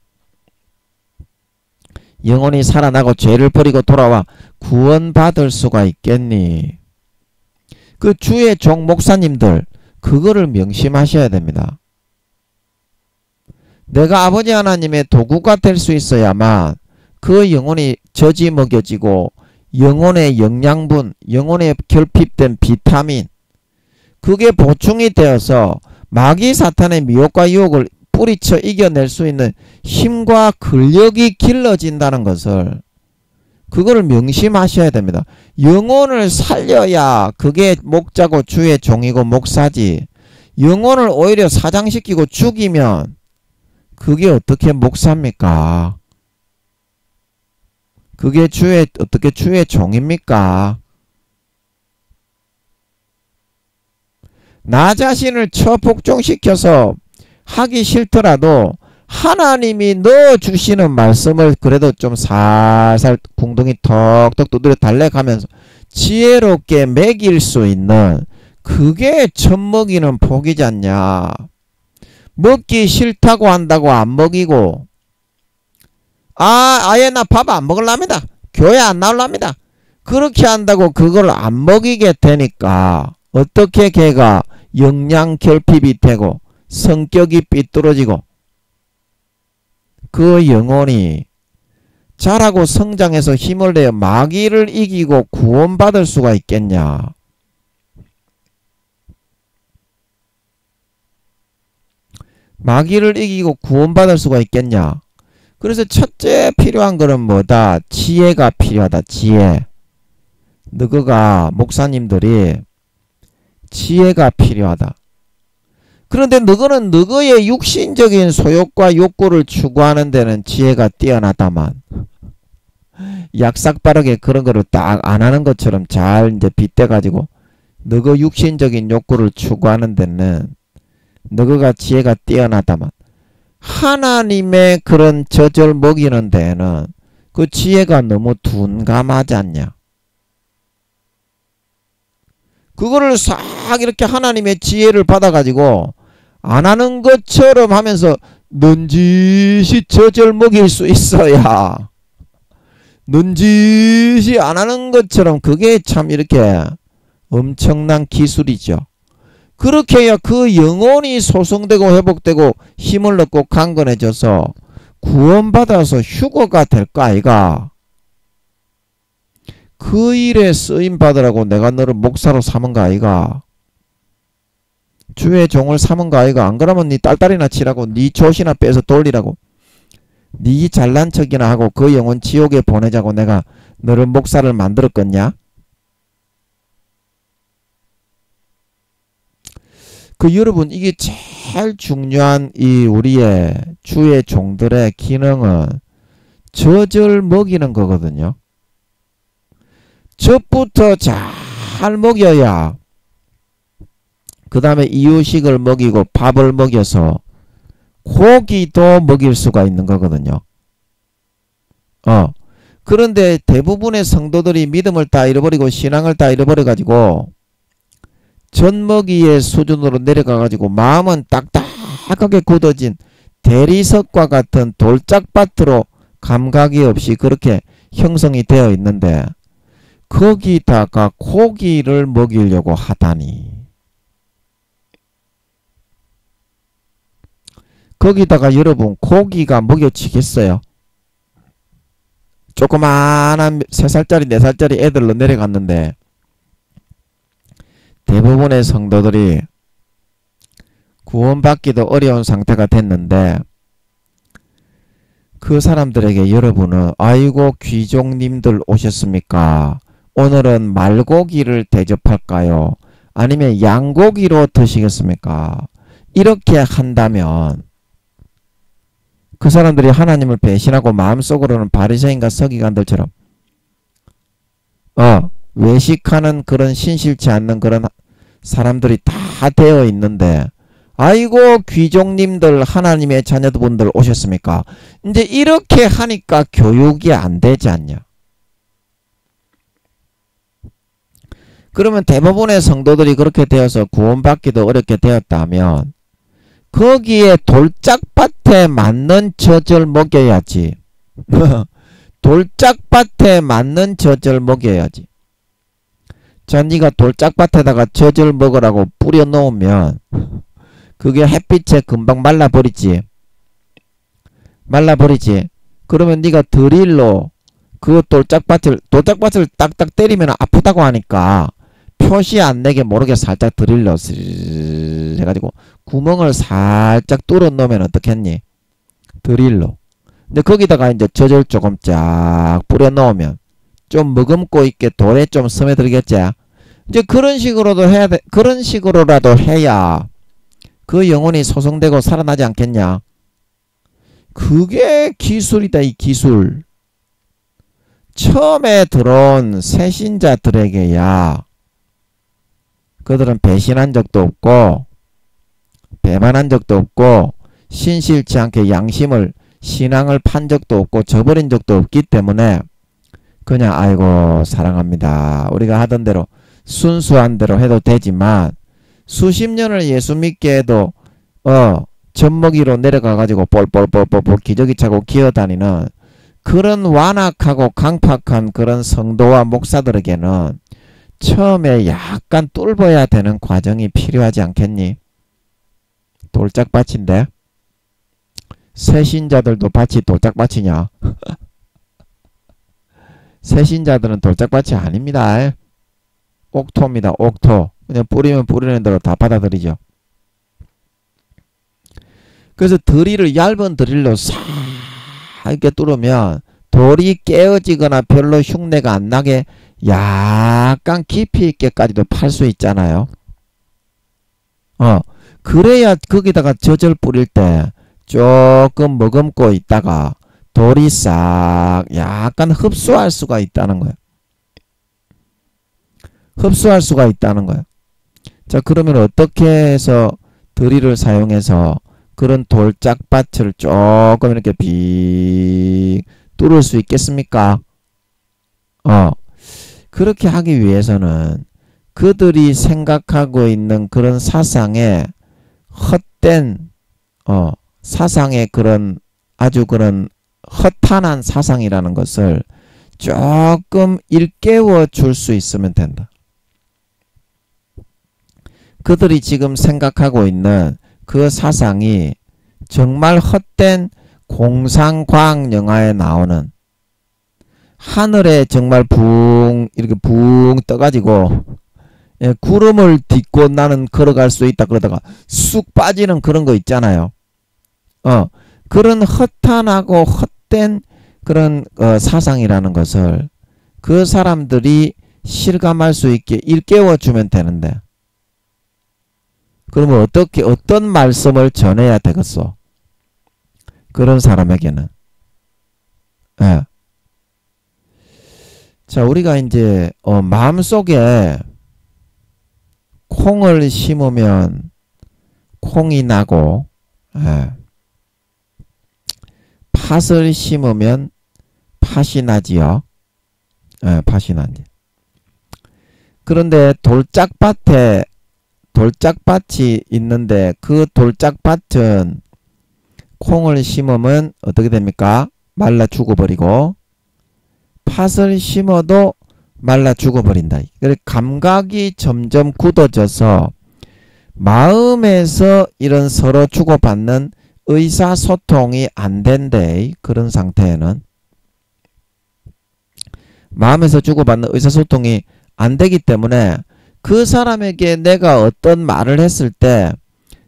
영혼이 살아나고 죄를 버리고 돌아와 구원받을 수가 있겠니. 그 주의 종 목사님들 그거를 명심하셔야 됩니다. 내가 아버지 하나님의 도구가 될 수 있어야만 그 영혼이 젖이 먹여지고 영혼의 영양분, 영혼에 결핍된 비타민, 그게 보충이 되어서 마귀 사탄의 미혹과 유혹을 뿌리쳐 이겨낼 수 있는 힘과 근력이 길러진다는 것을, 그거를 명심하셔야 됩니다. 영혼을 살려야 그게 목자고 주의 종이고 목사지, 영혼을 오히려 사장시키고 죽이면 그게 어떻게 목사입니까? 그게 어떻게 주의 종입니까? 나 자신을 처복종시켜서 하기 싫더라도 하나님이 넣어주시는 말씀을 그래도 좀 살살 궁둥이 턱턱 두드려 달래가면서 지혜롭게 먹일 수 있는, 그게 젖먹이는 복이지 않냐. 먹기 싫다고 한다고 안 먹이고, 아예 나 밥 안 먹을랍니다, 교회 안 나올랍니다, 그렇게 한다고 그걸 안 먹이게 되니까 어떻게 걔가 영양 결핍이 되고 성격이 삐뚤어지고 그 영혼이 자라고 성장해서 힘을 내어 마귀를 이기고 구원받을 수가 있겠냐. 마귀를 이기고 구원받을 수가 있겠냐. 그래서 첫째 필요한 거는 뭐다? 지혜가 필요하다. 지혜. 너희가 목사님들이 지혜가 필요하다. 그런데 너희는 너희의 육신적인 소욕과 욕구를 추구하는 데는 지혜가 뛰어나다만 약삭빠르게 그런 거를 딱 안 하는 것처럼 잘 이제 빗대가지고 너희 육신적인 욕구를 추구하는 데는 너희가 지혜가 뛰어나다만 하나님의 그런 젖을 먹이는 데에는 그 지혜가 너무 둔감하지 않냐. 그거를 싹 이렇게 하나님의 지혜를 받아가지고 안 하는 것처럼 하면서 넌지시 젖을 먹일 수 있어야, 넌지시 안 하는 것처럼, 그게 참 이렇게 엄청난 기술이죠. 그렇게 해야 그 영혼이 소성되고 회복되고 힘을 얻고 강건해져서 구원받아서 휴거가 될 거 아이가. 그 일에 쓰임받으라고 내가 너를 목사로 삼은 거 아이가. 주의 종을 삼은 거 아이가. 안 그러면 네 딸딸이나 치라고, 네 조시나 빼서 돌리라고, 네 잘난 척이나 하고 그 영혼 지옥에 보내자고 내가 너를 목사를 만들었겠냐? 그 여러분, 이게 제일 중요한 이 우리의 주의 종들의 기능은 젖을 먹이는 거거든요. 젖부터 잘 먹여야 그 다음에 이유식을 먹이고 밥을 먹여서 고기도 먹일 수가 있는 거거든요. 그런데 대부분의 성도들이 믿음을 다 잃어버리고 신앙을 다 잃어버려가지고 젖먹이의 수준으로 내려가가지고 마음은 딱딱하게 굳어진 대리석과 같은 돌짝밭으로 감각이 없이 그렇게 형성이 되어 있는데 거기다가 고기를 먹이려고 하다니. 거기다가 여러분 고기가 먹여지겠어요? 조그마한 3살짜리 4살짜리 애들로 내려갔는데 대부분의 성도들이 구원받기도 어려운 상태가 됐는데 그 사람들에게 여러분은 아이고 귀족님들 오셨습니까? 오늘은 말고기를 대접할까요? 아니면 양고기로 드시겠습니까? 이렇게 한다면 그 사람들이 하나님을 배신하고 마음속으로는 바리새인과 서기관들처럼 외식하는 그런 신실치 않는 그런 사람들이 다 되어 있는데 아이고 귀족님들 하나님의 자녀분들 오셨습니까? 이제 이렇게 하니까 교육이 안 되지 않냐. 그러면 대부분의 성도들이 그렇게 되어서 구원받기도 어렵게 되었다면 거기에 돌짝밭에 맞는 젖을 먹여야지. 돌짝밭에 맞는 젖을 먹여야지. 자, 네가 돌짝밭에다가 젖을 먹으라고 뿌려 놓으면 그게 햇빛에 금방 말라버리지. 말라버리지. 그러면 네가 드릴로 그 돌짝밭을 딱딱 때리면 아프다고 하니까 표시 안 내게 모르게 살짝 드릴로 스르르 해가지고 구멍을 살짝 뚫어 놓으면 어떻겠니? 드릴로. 근데 거기다가 이제 젖을 조금 쫙 뿌려 넣으면 좀 머금고 있게 돌에 좀 스며들겠지. 이제 그런 식으로도 해야 돼. 그런 식으로라도 해야 그 영혼이 소성되고 살아나지 않겠냐. 그게 기술이다, 이 기술. 처음에 들어온 새신자들에게야 그들은 배신한 적도 없고 배반한 적도 없고 신실치 않게 신앙을 판 적도 없고 저버린 적도 없기 때문에 그냥 아이고 사랑합니다. 우리가 하던 대로 순수한 대로 해도 되지만 수십 년을 예수 믿게 해도 젖먹이로 내려가가지고 볼볼볼볼 기저귀 차고 기어다니는 그런 완악하고 강팍한 그런 성도와 목사들에게는 처음에 약간 뚫어야 되는 과정이 필요하지 않겠니? 돌짝밭인데 새신자들도 밭이 돌짝밭이냐? 새신자들은 돌짝밭이 아닙니다. 옥토입니다. 옥토. 그냥 뿌리면 뿌리는 대로 다 받아들이죠. 그래서 드릴을 얇은 드릴로 싹 이렇게 뚫으면 돌이 깨어지거나 별로 흉내가 안 나게 약간 깊이 있게까지도 팔 수 있잖아요. 그래야 거기다가 젖을 뿌릴 때 조금 머금고 있다가 돌이 싹 약간 흡수할 수가 있다는 거예요. 흡수할 수가 있다는 거예요. 자, 그러면 어떻게 해서 드릴을 사용해서 그런 돌짝밭을 조금 이렇게 빙 뚫을 수 있겠습니까? 그렇게 하기 위해서는 그들이 생각하고 있는 그런 사상의 헛된 사상의 그런 아주 그런 허탄한 사상이라는 것을 조금 일깨워 줄 수 있으면 된다. 그들이 지금 생각하고 있는 그 사상이 정말 헛된 공상과학 영화에 나오는 하늘에 정말 이렇게 붕 떠가지고 구름을 딛고 나는 걸어갈 수 있다 그러다가 쑥 빠지는 그런 거 있잖아요. 그런 허탄하고 헛된 그런 사상이라는 것을 그 사람들이 실감할 수 있게 일깨워 주면 되는데 그러면 어떤 말씀을 전해야 되겠소? 그런 사람에게는. 자, 우리가 이제 마음속에 콩을 심으면 콩이 나고 팥을 심으면 팥이 나지요. 팥이 나지. 그런데 돌짝밭이 있는데 그 돌짝밭은 콩을 심으면 어떻게 됩니까? 말라 죽어버리고 팥을 심어도 말라 죽어버린다. 그래서 감각이 점점 굳어져서 마음에서 이런 서로 주고받는 의사소통이 안 된대. 그런 상태에는 마음에서 주고받는 의사소통이 안 되기 때문에 그 사람에게 내가 어떤 말을 했을 때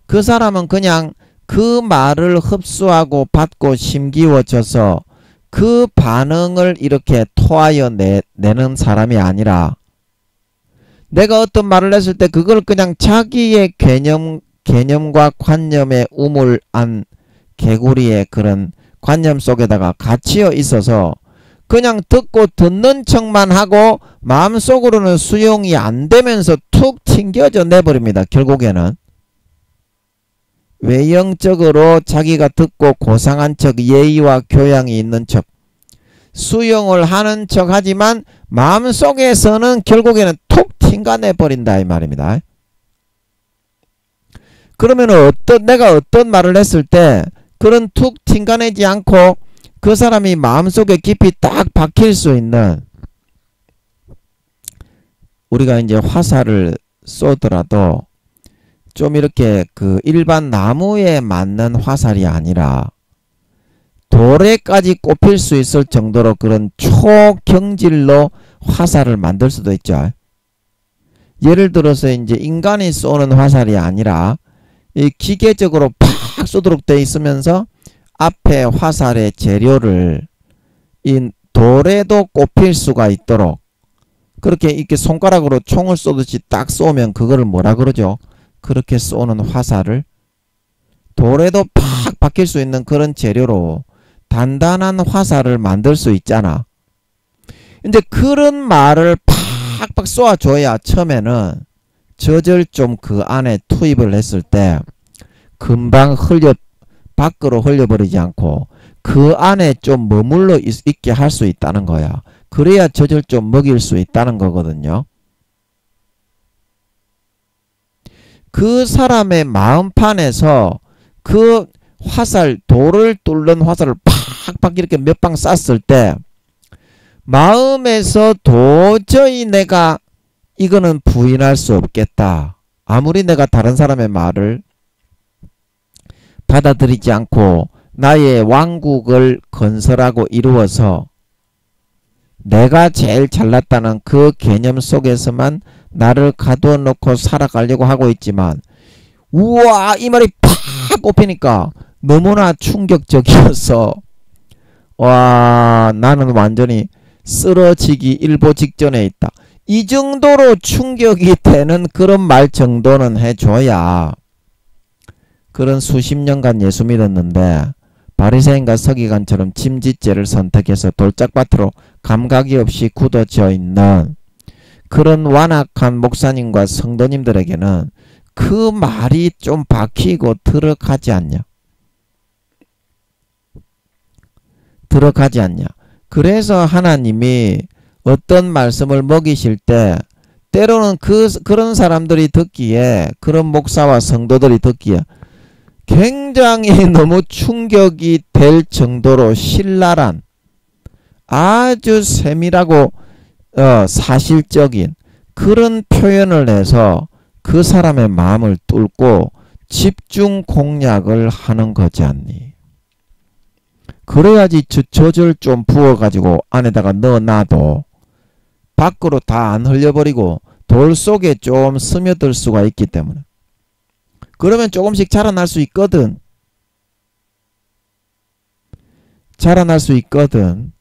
그 사람은 그냥 그 말을 흡수하고 받고 심기워져서 그 반응을 이렇게 토하여 내는 사람이 아니라 내가 어떤 말을 했을 때 그걸 그냥 자기의 개념과 관념에 우물안 개구리의 그런 관념 속에다가 갇혀 있어서 그냥 듣는 척만 하고 마음속으로는 수용이 안 되면서 툭 튕겨져 내버립니다. 결국에는 외형적으로 자기가 듣고 고상한 척, 예의와 교양이 있는 척, 수용을 하는 척 하지만 마음속에서는 결국에는 툭 튕겨내버린다 이 말입니다. 그러면 내가 어떤 말을 했을 때 그런 툭 튕겨내지 않고 그 사람이 마음속에 깊이 딱 박힐 수 있는, 우리가 이제 화살을 쏘더라도 좀 이렇게 그 일반 나무에 맞는 화살이 아니라 돌에까지 꼽힐 수 있을 정도로 그런 초경질로 화살을 만들 수도 있죠. 예를 들어서 이제 인간이 쏘는 화살이 아니라 이 기계적으로 팍 쏘도록 되어 있으면서 앞에 화살의 재료를 이 돌에도 꼽힐 수가 있도록 그렇게 이렇게 손가락으로 총을 쏘듯이 딱 쏘면 그거를 뭐라 그러죠? 그렇게 쏘는 화살을 돌에도 팍 박힐 수 있는 그런 재료로 단단한 화살을 만들 수 있잖아. 이제 그런 말을 팍팍 쏘아줘야 처음에는 젖을 좀 그 안에 투입을 했을 때 금방 밖으로 흘려버리지 않고 그 안에 좀 머물러 있게 할 수 있다는 거야. 그래야 젖을 좀 먹일 수 있다는 거거든요. 그 사람의 마음판에서 그 화살, 돌을 뚫는 화살을 팍팍 이렇게 몇 방 쐈을 때 마음에서 도저히 내가 이거는 부인할 수 없겠다. 아무리 내가 다른 사람의 말을 받아들이지 않고 나의 왕국을 건설하고 이루어서 내가 제일 잘났다는 그 개념 속에서만 나를 가두어 놓고 살아가려고 하고 있지만 우와 이 말이 팍 꼽히니까 너무나 충격적이어서 와 나는 완전히 쓰러지기 일보 직전에 있다. 이 정도로 충격이 되는 그런 말 정도는 해줘야 그런 수십 년간 예수 믿었는데 바리새인과 서기관처럼 짐짓죄를 선택해서 돌짝밭으로 감각이 없이 굳어져 있는 그런 완악한 목사님과 성도님들에게는 그 말이 좀 박히고 들어가지 않냐. 들어가지 않냐. 그래서 하나님이 어떤 말씀을 먹이실 때 때로는 그런 사람들이 듣기에 그런 목사와 성도들이 듣기에 굉장히 너무 충격이 될 정도로 신랄한 아주 세밀하고 사실적인 그런 표현을 해서 그 사람의 마음을 뚫고 집중 공략을 하는 거지 않니. 그래야지 젖을 좀 부어가지고 안에다가 넣어놔도 밖으로 다 안 흘려버리고 돌 속에 좀 스며들 수가 있기 때문에. 그러면 조금씩 자라날 수 있거든. 자라날 수 있거든.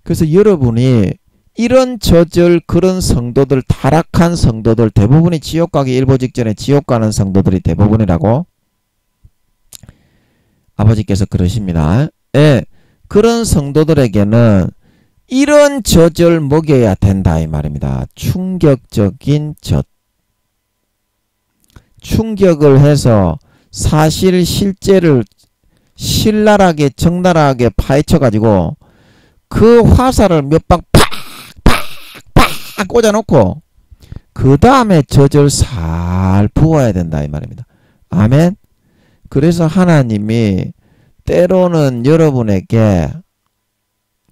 그래서 여러분이 이런 저절 그런 성도들, 타락한 성도들 대부분이 지옥 가기 일보 직전에 지옥 가는 성도들이 대부분이라고 아버지께서 그러십니다. 예, 그런 성도들에게는 이런 젖을 먹여야 된다 이 말입니다. 충격적인 젖. 충격을 해서 사실 실제를 신랄하게 적나라하게 파헤쳐가지고 그 화살을 몇 방 팍팍팍 꽂아놓고 그 다음에 젖을 살 부어야 된다 이 말입니다. 아멘. 그래서 하나님이 때로는 여러분에게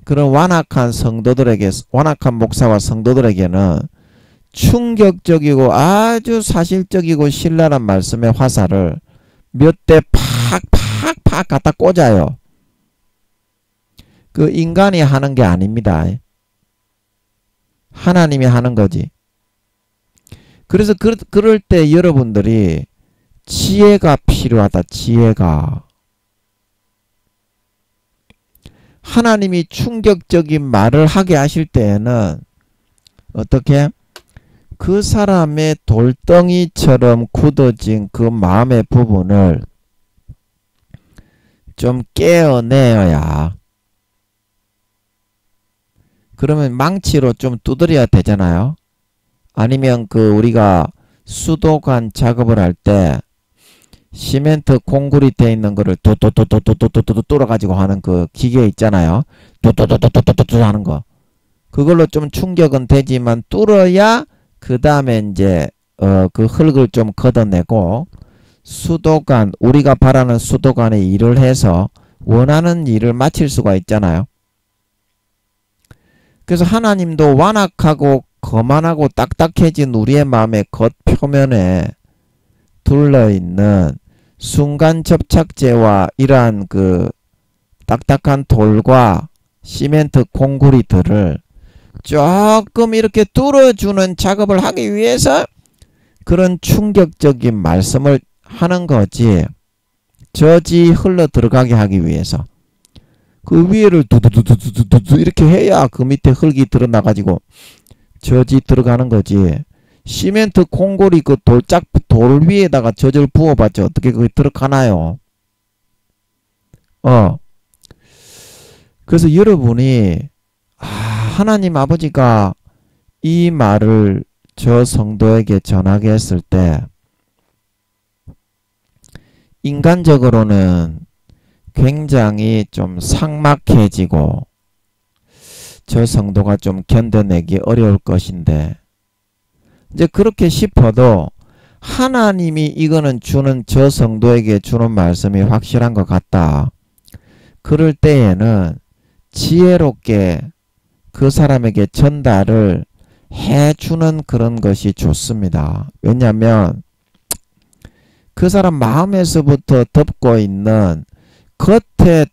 그런 완악한 성도들에게 완악한 목사와 성도들에게는 충격적이고 아주 사실적이고 신랄한 말씀의 화살을 몇 대 팍팍팍 갖다 꽂아요. 그 인간이 하는 게 아닙니다. 하나님이 하는 거지. 그래서 그럴 때 여러분들이 지혜가 필요하다. 지혜가. 하나님이 충격적인 말을 하게 하실 때에는 어떻게? 그 사람의 돌덩이처럼 굳어진 그 마음의 부분을 좀 깨어내야. 그러면 망치로 좀 두드려야 되잖아요. 아니면 우리가 수도관 작업을 할 때 시멘트 콩굴이 되어 있는 거를 도도도도도도도도 뚫어가지고 하는 그 기계 있잖아요. 도도도도도도도 하는 거. 그걸로 좀 충격은 되지만 뚫어야 그 다음에 이제 그 흙을 좀 걷어내고 수도관, 우리가 바라는 수도관에 일을 해서 원하는 일을 마칠 수가 있잖아요. 그래서 하나님도 완악하고 거만하고 딱딱해진 우리의 마음의 겉표면에 둘러있는 순간 접착제와 이러한 그 딱딱한 돌과 시멘트 콘크리트를 조금 이렇게 뚫어주는 작업을 하기 위해서 그런 충격적인 말씀을 하는 거지. 저지 흘러 들어가게 하기 위해서. 그 위에를 두두두두두두 이렇게 해야 그 밑에 흙이 드러나가지고 저지 들어가는 거지. 시멘트 콩고리 그 돌 위에다가 젖을 부어봤자 어떻게 그게 들어가나요? 그래서 여러분이 하나님 아버지가 이 말을 저 성도에게 전하게 했을 때 인간적으로는 굉장히 좀 삭막해지고 저 성도가 좀 견뎌내기 어려울 것인데, 이제 그렇게 싶어도 하나님이 이거는 주는 저 성도에게 주는 말씀이 확실한 것 같다. 그럴 때에는 지혜롭게 그 사람에게 전달을 해주는 그런 것이 좋습니다. 왜냐하면 그 사람 마음에서부터 덮고 있는 겉에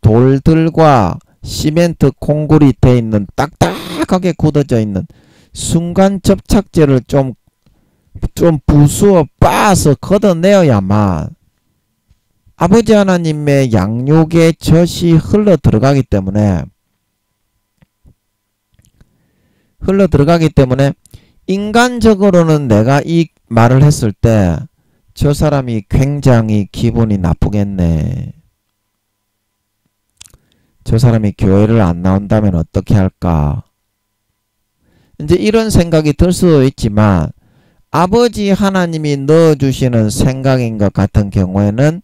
돌들과 시멘트 콘크리트에 있는 딱딱하게 굳어져 있는 순간 접착제를 좀 부수어 빻아서 걷어내어야만 아버지 하나님의 양육의 젖이 흘러 들어가기 때문에 인간적으로는 내가 이 말을 했을 때 저 사람이 굉장히 기분이 나쁘겠네. 저 사람이 교회를 안 나온다면 어떻게 할까? 이제 이런 생각이 들 수도 있지만 아버지 하나님이 넣어주시는 생각인 것 같은 경우에는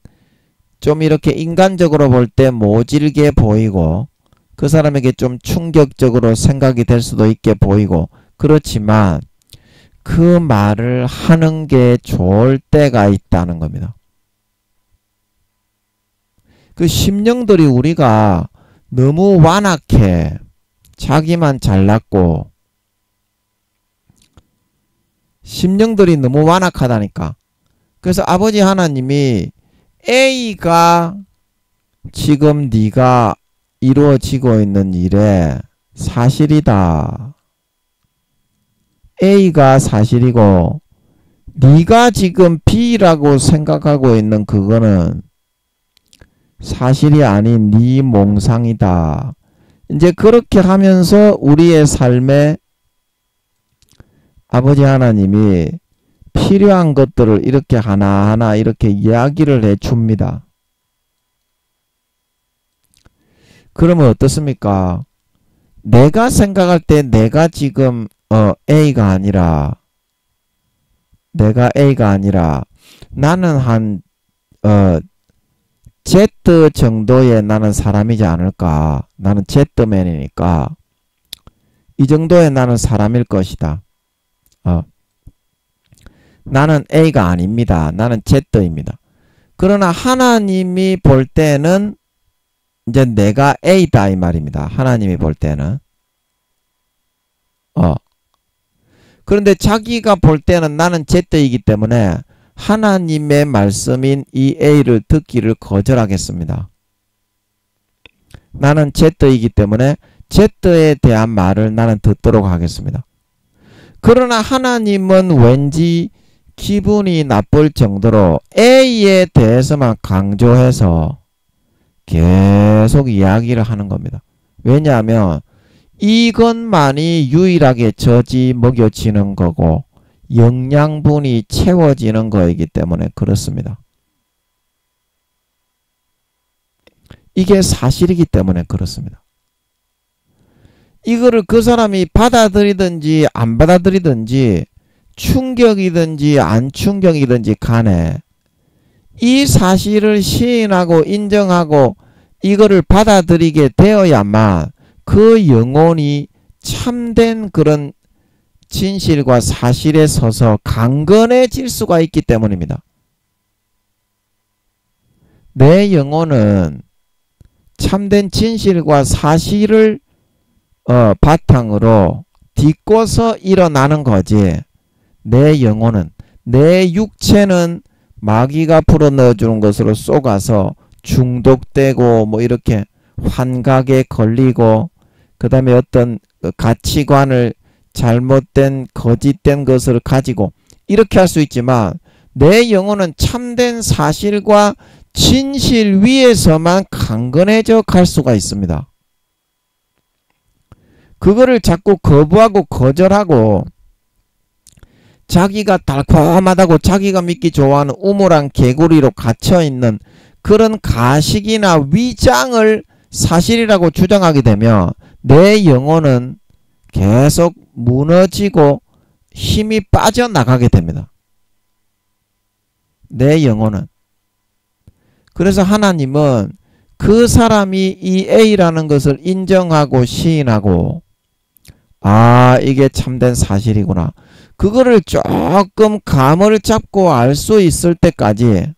좀 이렇게 인간적으로 볼 때 모질게 보이고 그 사람에게 좀 충격적으로 생각이 될 수도 있게 보이고 그렇지만 그 말을 하는 게 좋을 때가 있다는 겁니다. 그 심령들이 우리가 너무 완악해 자기만 잘났고 심령들이 너무 완악하다니까. 그래서 아버지 하나님이 A가 지금 네가 이루어지고 있는 일에 사실이다. A가 사실이고 네가 지금 B라고 생각하고 있는 그거는 사실이 아닌 네 몽상이다. 이제 그렇게 하면서 우리의 삶에 아버지 하나님이 필요한 것들을 이렇게 하나하나 이렇게 이야기를 해줍니다. 그러면 어떻습니까? 내가 생각할 때 내가 지금 A가 아니라 나는 한 Z 정도의 나는 사람이지 않을까. 나는 Z맨이니까 이 정도의 나는 사람일 것이다. 나는 A가 아닙니다. 나는 Z입니다. 그러나 하나님이 볼 때는 이제 내가 A다 이 말입니다. 하나님이 볼 때는 그런데 자기가 볼 때는 나는 Z이기 때문에 하나님의 말씀인 이 A를 듣기를 거절하겠습니다. 나는 Z이기 때문에 Z에 대한 말을 나는 듣도록 하겠습니다. 그러나 하나님은 왠지 기분이 나쁠 정도로 A에 대해서만 강조해서 계속 이야기를 하는 겁니다. 왜냐하면 이것만이 유일하게 젖이 먹여지는 거고 영양분이 채워지는 거이기 때문에 그렇습니다. 이게 사실이기 때문에 그렇습니다. 이거를 그 사람이 받아들이든지 안 받아들이든지 충격이든지 안 충격이든지 간에 이 사실을 시인하고 인정하고 이거를 받아들이게 되어야만 그 영혼이 참된 그런 진실과 사실에 서서 강건해질 수가 있기 때문입니다. 내 영혼은 참된 진실과 사실을 바탕으로 딛고서 일어나는 거지. 내 영혼은, 내 육체는 마귀가 풀어넣어주는 것으로 쏘가서 중독되고 뭐 이렇게 환각에 걸리고 그 다음에 어떤 가치관을 잘못된 거짓된 것을 가지고 이렇게 할 수 있지만 내 영혼은 참된 사실과 진실 위에서만 강건해져 갈 수가 있습니다. 그거를 자꾸 거부하고 거절하고 자기가 달콤하다고 자기가 믿기 좋아하는 우물한 개구리로 갇혀있는 그런 가식이나 위장을 사실이라고 주장하게 되면 내 영혼은 계속 무너지고 힘이 빠져나가게 됩니다. 내 영혼은. 그래서 하나님은 그 사람이 이 A라는 것을 인정하고 시인하고 아 이게 참된 사실이구나. 그거를 조금 감을 잡고 알 수 있을 때까지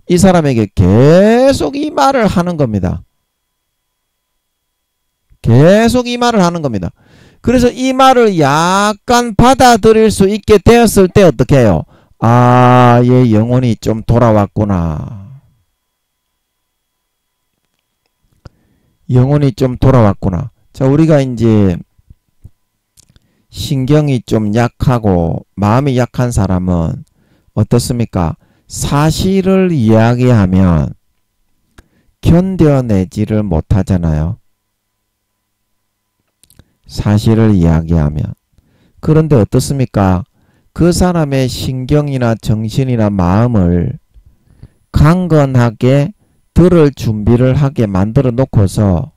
이 사람에게 계속 이 말을 하는 겁니다. 계속 이 말을 하는 겁니다. 그래서 이 말을 약간 받아들일 수 있게 되었을 때 어떻게 해요? 아, 얘 영혼이 좀 돌아왔구나. 영혼이 좀 돌아왔구나. 자, 우리가 이제 신경이 좀 약하고 마음이 약한 사람은 어떻습니까? 사실을 이야기하면 견뎌내지를 못하잖아요. 사실을 이야기하면. 그런데 어떻습니까? 그 사람의 신경이나 정신이나 마음을 강건하게 들을 준비를 하게 만들어 놓고서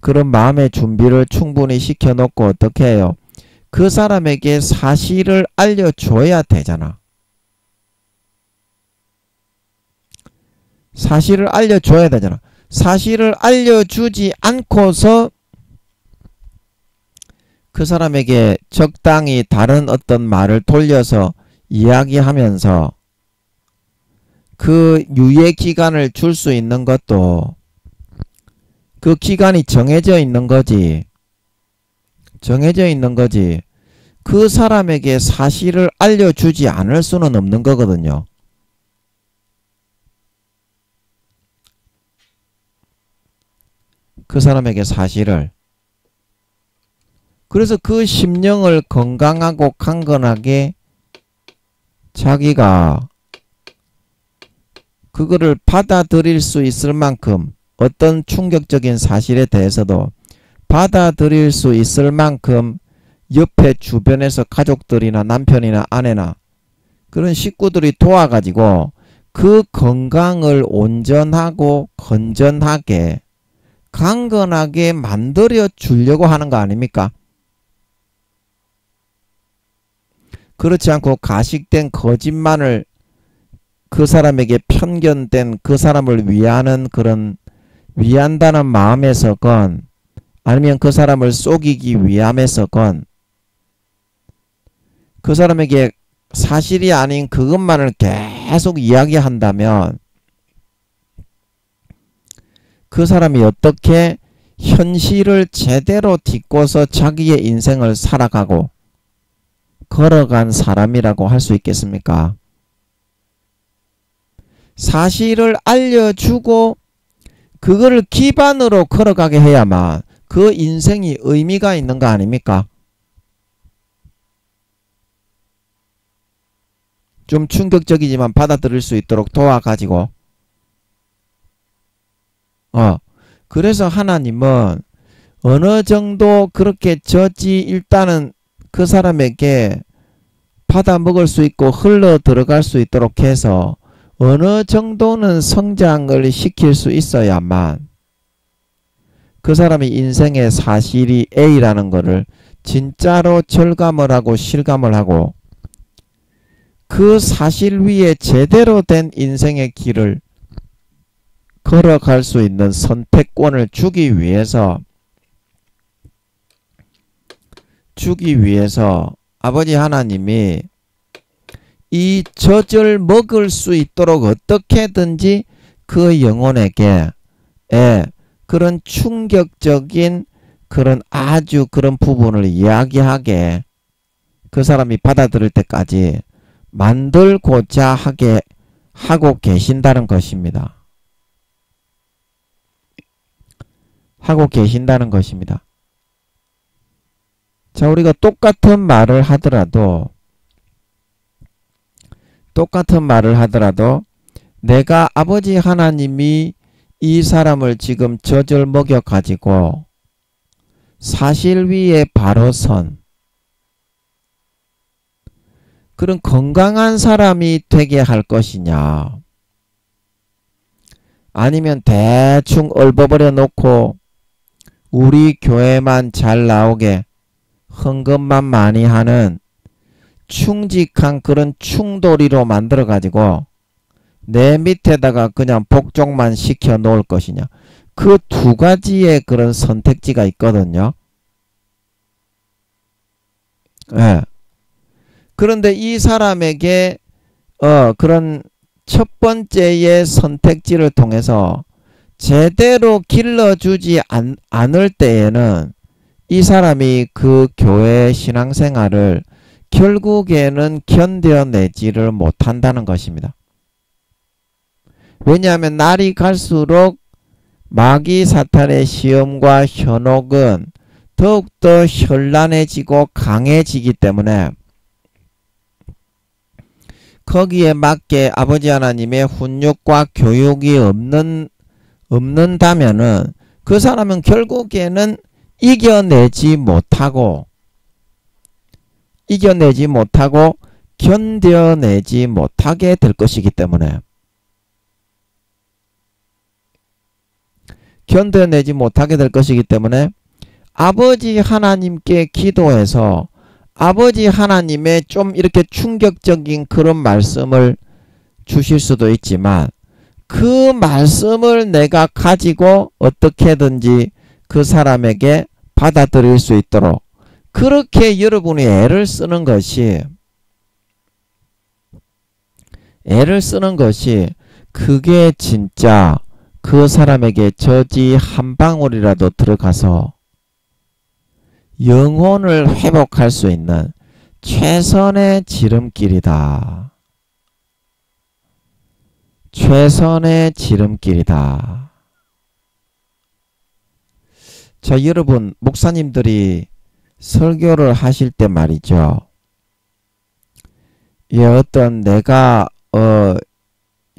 그런 마음의 준비를 충분히 시켜놓고 어떻게 해요? 그 사람에게 사실을 알려줘야 되잖아. 사실을 알려줘야 되잖아. 사실을 알려주지 않고서 그 사람에게 적당히 다른 어떤 말을 돌려서 이야기하면서 그 유예 기간을 줄 수 있는 것도 그 기간이 정해져 있는 거지. 정해져 있는 거지. 그 사람에게 사실을 알려주지 않을 수는 없는 거거든요. 그 사람에게 사실을. 그래서 그 심령을 건강하고 강건하게 자기가 그거를 받아들일 수 있을 만큼 어떤 충격적인 사실에 대해서도 받아들일 수 있을 만큼 옆에 주변에서 가족들이나 남편이나 아내나 그런 식구들이 도와가지고 그 건강을 온전하고 건전하게 강건하게 만들어 주려고 하는 거 아닙니까? 그렇지 않고 가식된 거짓말을 그 사람에게 편견된 그 사람을 위하는 그런 위한다는 마음에서건 아니면 그 사람을 속이기 위함에서건 그 사람에게 사실이 아닌 그것만을 계속 이야기한다면 그 사람이 어떻게 현실을 제대로 딛고서 자기의 인생을 살아가고 걸어간 사람이라고 할 수 있겠습니까? 사실을 알려주고 그거를 기반으로 걸어가게 해야만 그 인생이 의미가 있는 거 아닙니까? 좀 충격적이지만 받아들일 수 있도록 도와가지고 그래서 하나님은 어느 정도 그렇게 일단은 그 사람에게 받아 먹을 수 있고 흘러 들어갈 수 있도록 해서 어느 정도는 성장을 시킬 수 있어야만 그 사람이 인생의 사실이 A라는 거를 진짜로 절감을 하고 실감을 하고 그 사실 위에 제대로 된 인생의 길을 걸어갈 수 있는 선택권을 주기 위해서 아버지 하나님이 이 젖을 먹을 수 있도록 어떻게든지 그 영혼에게 그런 충격적인 그런 아주 그런 부분을 이야기하게 그 사람이 받아들일 때까지 만들고자 하게 하고 계신다는 것입니다. 하고 계신다는 것입니다. 자, 우리가 똑같은 말을 하더라도 내가 아버지 하나님이 이 사람을 지금 젖을 먹여 가지고 사실 위에 바로 선 그런 건강한 사람이 되게 할 것이냐, 아니면 대충 얼버버려 놓고 우리 교회만 잘 나오게 헌금만 많이 하는 충직한 그런 충돌이로 만들어 가지고 내 밑에다가 그냥 복종만 시켜 놓을 것이냐. 그 두 가지의 그런 선택지가 있거든요. 예. 그런데 이 사람에게 그런 첫 번째의 선택지를 통해서 제대로 길러주지 않을 때에는 이 사람이 그 교회 신앙생활을 결국에는 견뎌내지를 못한다는 것입니다. 왜냐하면 날이 갈수록 마귀 사탄의 시험과 현혹은 더욱더 현란해지고 강해지기 때문에 거기에 맞게 아버지 하나님의 훈육과 교육이 없는다면은 그 사람은 결국에는 이겨내지 못하고 견뎌내지 못하게 될 것이기 때문에 아버지 하나님께 기도해서 아버지 하나님의 좀 이렇게 충격적인 그런 말씀을 주실 수도 있지만 그 말씀을 내가 가지고 어떻게든지 그 사람에게 받아들일 수 있도록 그렇게 여러분이 애를 쓰는 것이 그게 진짜 그 사람에게 젖이 한 방울이라도 들어가서 영혼을 회복할 수 있는 최선의 지름길이다. 자, 여러분, 목사님들이 설교를 하실 때 말이죠. 예, 어떤 내가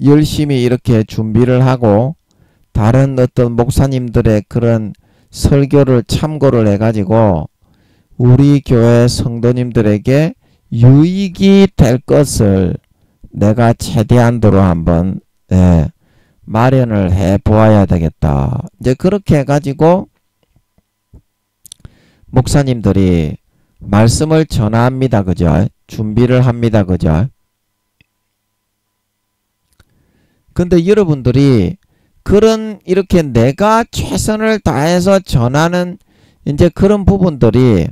열심히 이렇게 준비를 하고 다른 어떤 목사님들의 그런 설교를 참고를 해가지고 우리 교회 성도님들에게 유익이 될 것을 내가 최대한도로 한번 마련을 해 보아야 되겠다. 이제 그렇게 해가지고 목사님들이 말씀을 전합니다. 그죠? 준비를 합니다. 그죠? 근데 여러분들이 그런 이렇게 내가 최선을 다해서 전하는 이제 그런 부분들이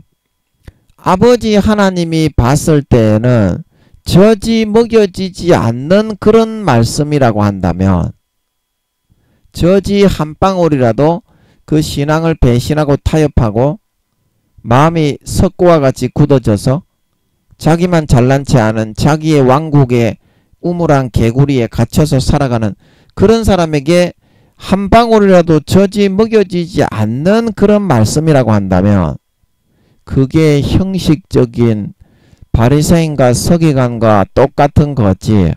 아버지 하나님이 봤을 때에는 젖이 먹여지지 않는 그런 말씀이라고 한다면 젖이 한 방울이라도 그 신앙을 배신하고 타협하고 마음이 석고와 같이 굳어져서 자기만 잘난 체 아는 자기의 왕국의 우물한 개구리에 갇혀서 살아가는 그런 사람에게 한 방울이라도 젖이 먹여지지 않는 그런 말씀이라고 한다면 그게 형식적인 바리새인과 서기관과 똑같은 거지.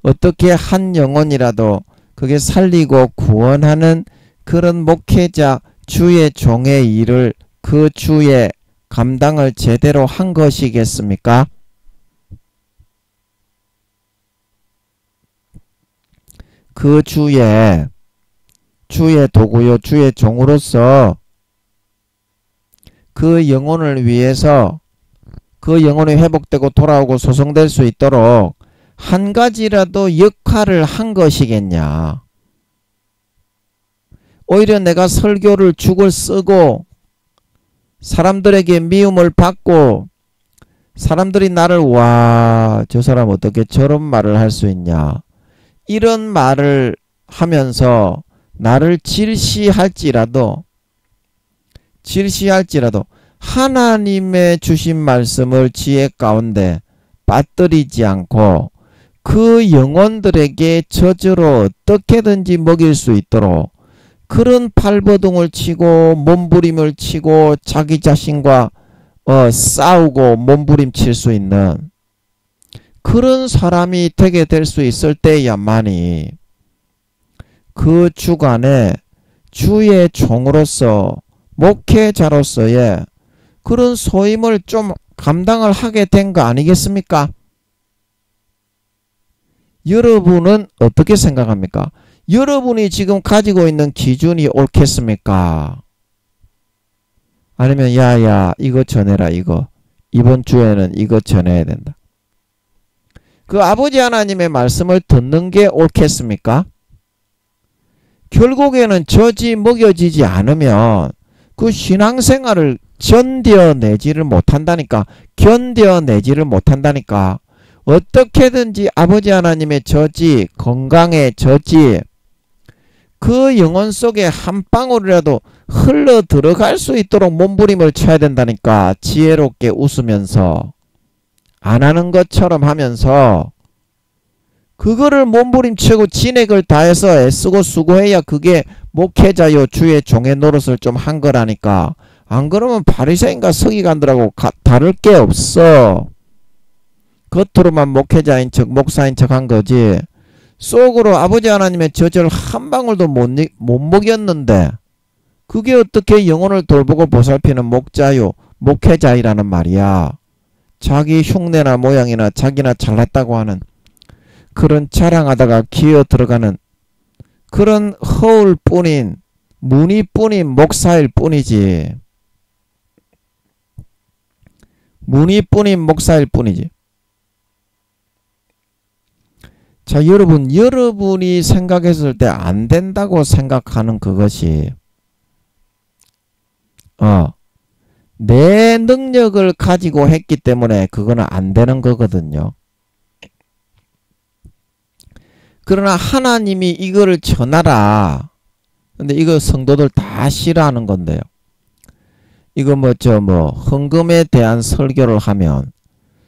어떻게 한 영혼이라도 그게 살리고 구원하는 그런 목회자 주의 종의 일을 그 주의 감당을 제대로 한 것이겠습니까? 그 주의 도구요 주의 종으로서 그 영혼을 위해서 그 영혼이 회복되고 돌아오고 소성될 수 있도록 한 가지라도 역할을 한 것이겠냐. 오히려 내가 설교를 죽을 쓰고 사람들에게 미움을 받고 사람들이 나를 와, 저 사람 어떻게 저런 말을 할 수 있냐, 이런 말을 하면서 나를 질시할지라도 하나님의 주신 말씀을 지혜 가운데 빠뜨리지 않고 그 영혼들에게 저절로 어떻게든지 먹일 수 있도록 그런 발버둥을 치고 몸부림을 치고 자기 자신과 싸우고 몸부림칠 수 있는 그런 사람이 되게 될 수 있을 때야만이 그 주간에 주의 종으로서 목회자로서의 그런 소임을 좀 감당을 하게 된 거 아니겠습니까? 여러분은 어떻게 생각합니까? 여러분이 지금 가지고 있는 기준이 옳겠습니까? 아니면 야야 이거 전해라 이거 이번 주에는 이거 전해야 된다. 그 아버지 하나님의 말씀을 듣는 게 옳겠습니까? 결국에는 젖이 먹여지지 않으면 그 신앙생활을 견뎌내지를 못한다니까. 견뎌내지를 못한다니까. 어떻게든지 아버지 하나님의 젖이 건강의 젖이 그 영혼 속에 한 방울이라도 흘러 들어갈 수 있도록 몸부림을 쳐야 된다니까. 지혜롭게 웃으면서 안 하는 것처럼 하면서 그거를 몸부림치고 진액을 다해서 애쓰고 수고해야 그게 목회자요 주의 종의 노릇을 좀 한 거라니까. 안 그러면 바리새인과 서기관들하고 다를 게 없어. 겉으로만 목회자인 척 목사인 척 한 거지 속으로 아버지 하나님의 젖을 한 방울도 못 먹였는데 그게 어떻게 영혼을 돌보고 보살피는 목자요 목회자이라는 말이야. 자기 흉내나 모양이나 자기나 잘났다고 하는 그런 자랑하다가 기어 들어가는 그런 허울뿐인 무늬뿐인 목사일 뿐이지. 무늬뿐인 목사일 뿐이지. 자, 여러분이 생각했을 때 안 된다고 생각하는 그것이 내 능력을 가지고 했기 때문에 그거는 안 되는 거거든요. 그러나 하나님이 이거를 전하라. 근데 이거 성도들 다 싫어하는 건데요. 이거 헌금에 대한 설교를 하면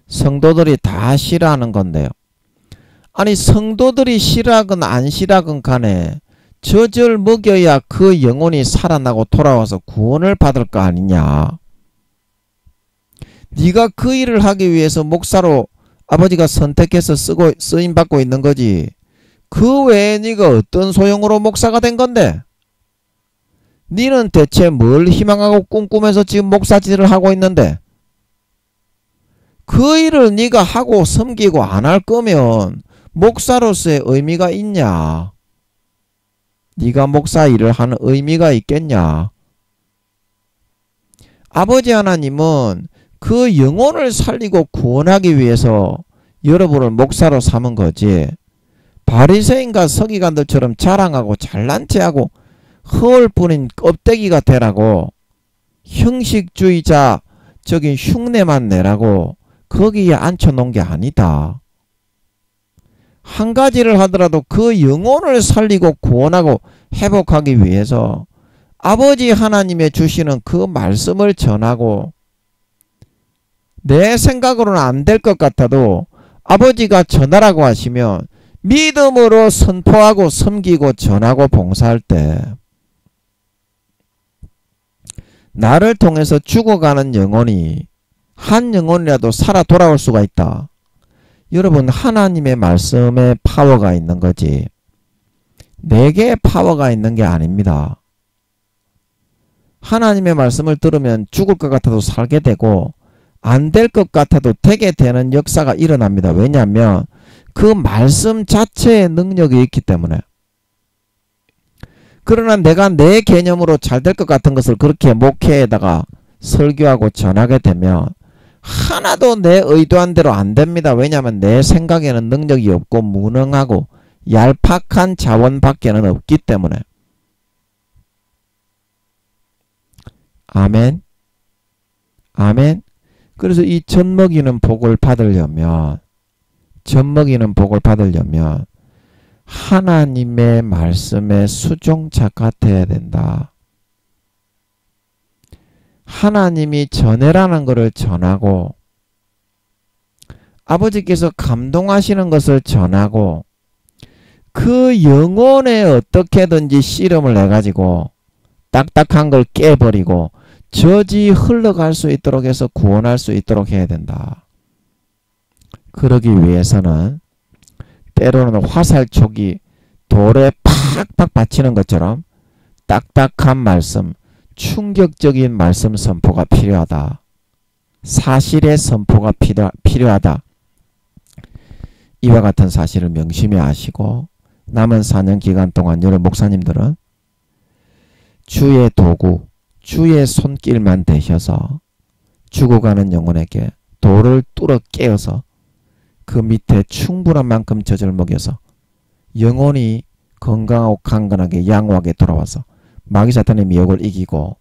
성도들이 다 싫어하는 건데요. 아니 성도들이 싫어하건 안 싫어하건 간에 젖을 먹여야 그 영혼이 살아나고 돌아와서 구원을 받을 거 아니냐. 네가 그 일을 하기 위해서 목사로 아버지가 선택해서 쓰임받고 있는 거지. 그 외에 네가 어떤 소용으로 목사가 된 건데? 네는 대체 뭘 희망하고 꿈꾸면서 지금 목사질을 하고 있는데? 그 일을 네가 하고 섬기고 안 할 거면 목사로서의 의미가 있냐? 네가 목사 일을 하는 의미가 있겠냐? 아버지 하나님은 그 영혼을 살리고 구원하기 위해서 여러분을 목사로 삼은 거지. 바리새인과 서기관들처럼 자랑하고 잘난 체하고 허울뿐인 껍데기가 되라고 형식주의자적인 흉내만 내라고 거기에 앉혀놓은 게 아니다. 한 가지를 하더라도 그 영혼을 살리고 구원하고 회복하기 위해서 아버지 하나님의 주시는 그 말씀을 전하고 내 생각으로는 안 될 것 같아도 아버지가 전하라고 하시면 믿음으로 선포하고 섬기고 전하고 봉사할 때 나를 통해서 죽어가는 영혼이 한 영혼이라도 살아 돌아올 수가 있다. 여러분 하나님의 말씀에 파워가 있는 거지 내게 파워가 있는 게 아닙니다. 하나님의 말씀을 들으면 죽을 것 같아도 살게 되고 안 될 것 같아도 되게 되는 역사가 일어납니다. 왜냐하면 그 말씀 자체의 능력이 있기 때문에. 그러나 내가 내 개념으로 잘 될 것 같은 것을 그렇게 목회에다가 설교하고 전하게 되면 하나도 내 의도한 대로 안 됩니다. 왜냐하면 내 생각에는 능력이 없고 무능하고 얄팍한 자원밖에는 없기 때문에. 아멘. 아멘. 그래서 이 젖먹이는 복을 받으려면 하나님의 말씀에 수종차 같아야 된다. 하나님이 전해라는 것을 전하고 아버지께서 감동하시는 것을 전하고 그 영혼에 어떻게든지 씨름을 해가지고 딱딱한 걸 깨버리고 저지 흘러갈 수 있도록 해서 구원할 수 있도록 해야 된다. 그러기 위해서는 때로는 화살촉이 돌에 팍팍 받치는 것처럼 딱딱한 말씀, 충격적인 말씀 선포가 필요하다. 사실의 선포가 필요하다. 이와 같은 사실을 명심히 아시고 남은 4년 기간 동안 여러 목사님들은 주의 도구, 주의 손길만 되셔서 죽어가는 영혼에게 돌을 뚫어 깨어서 그 밑에 충분한 만큼 젖을 먹여서 영혼이 건강하고 강건하게 양호하게 돌아와서 마귀 사탄의 미혹을 이기고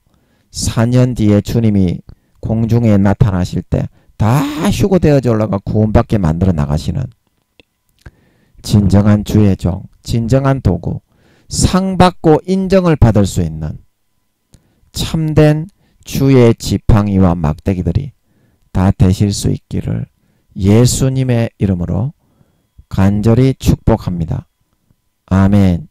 4년 뒤에 주님이 공중에 나타나실 때 다 휴고되어져 올라가 구원받게 만들어 나가시는 진정한 주의 종, 진정한 도구, 상 받고 인정을 받을 수 있는 참된 주의 지팡이와 막대기들이 다 되실 수 있기를 예수님의 이름으로 간절히 축복합니다. 아멘.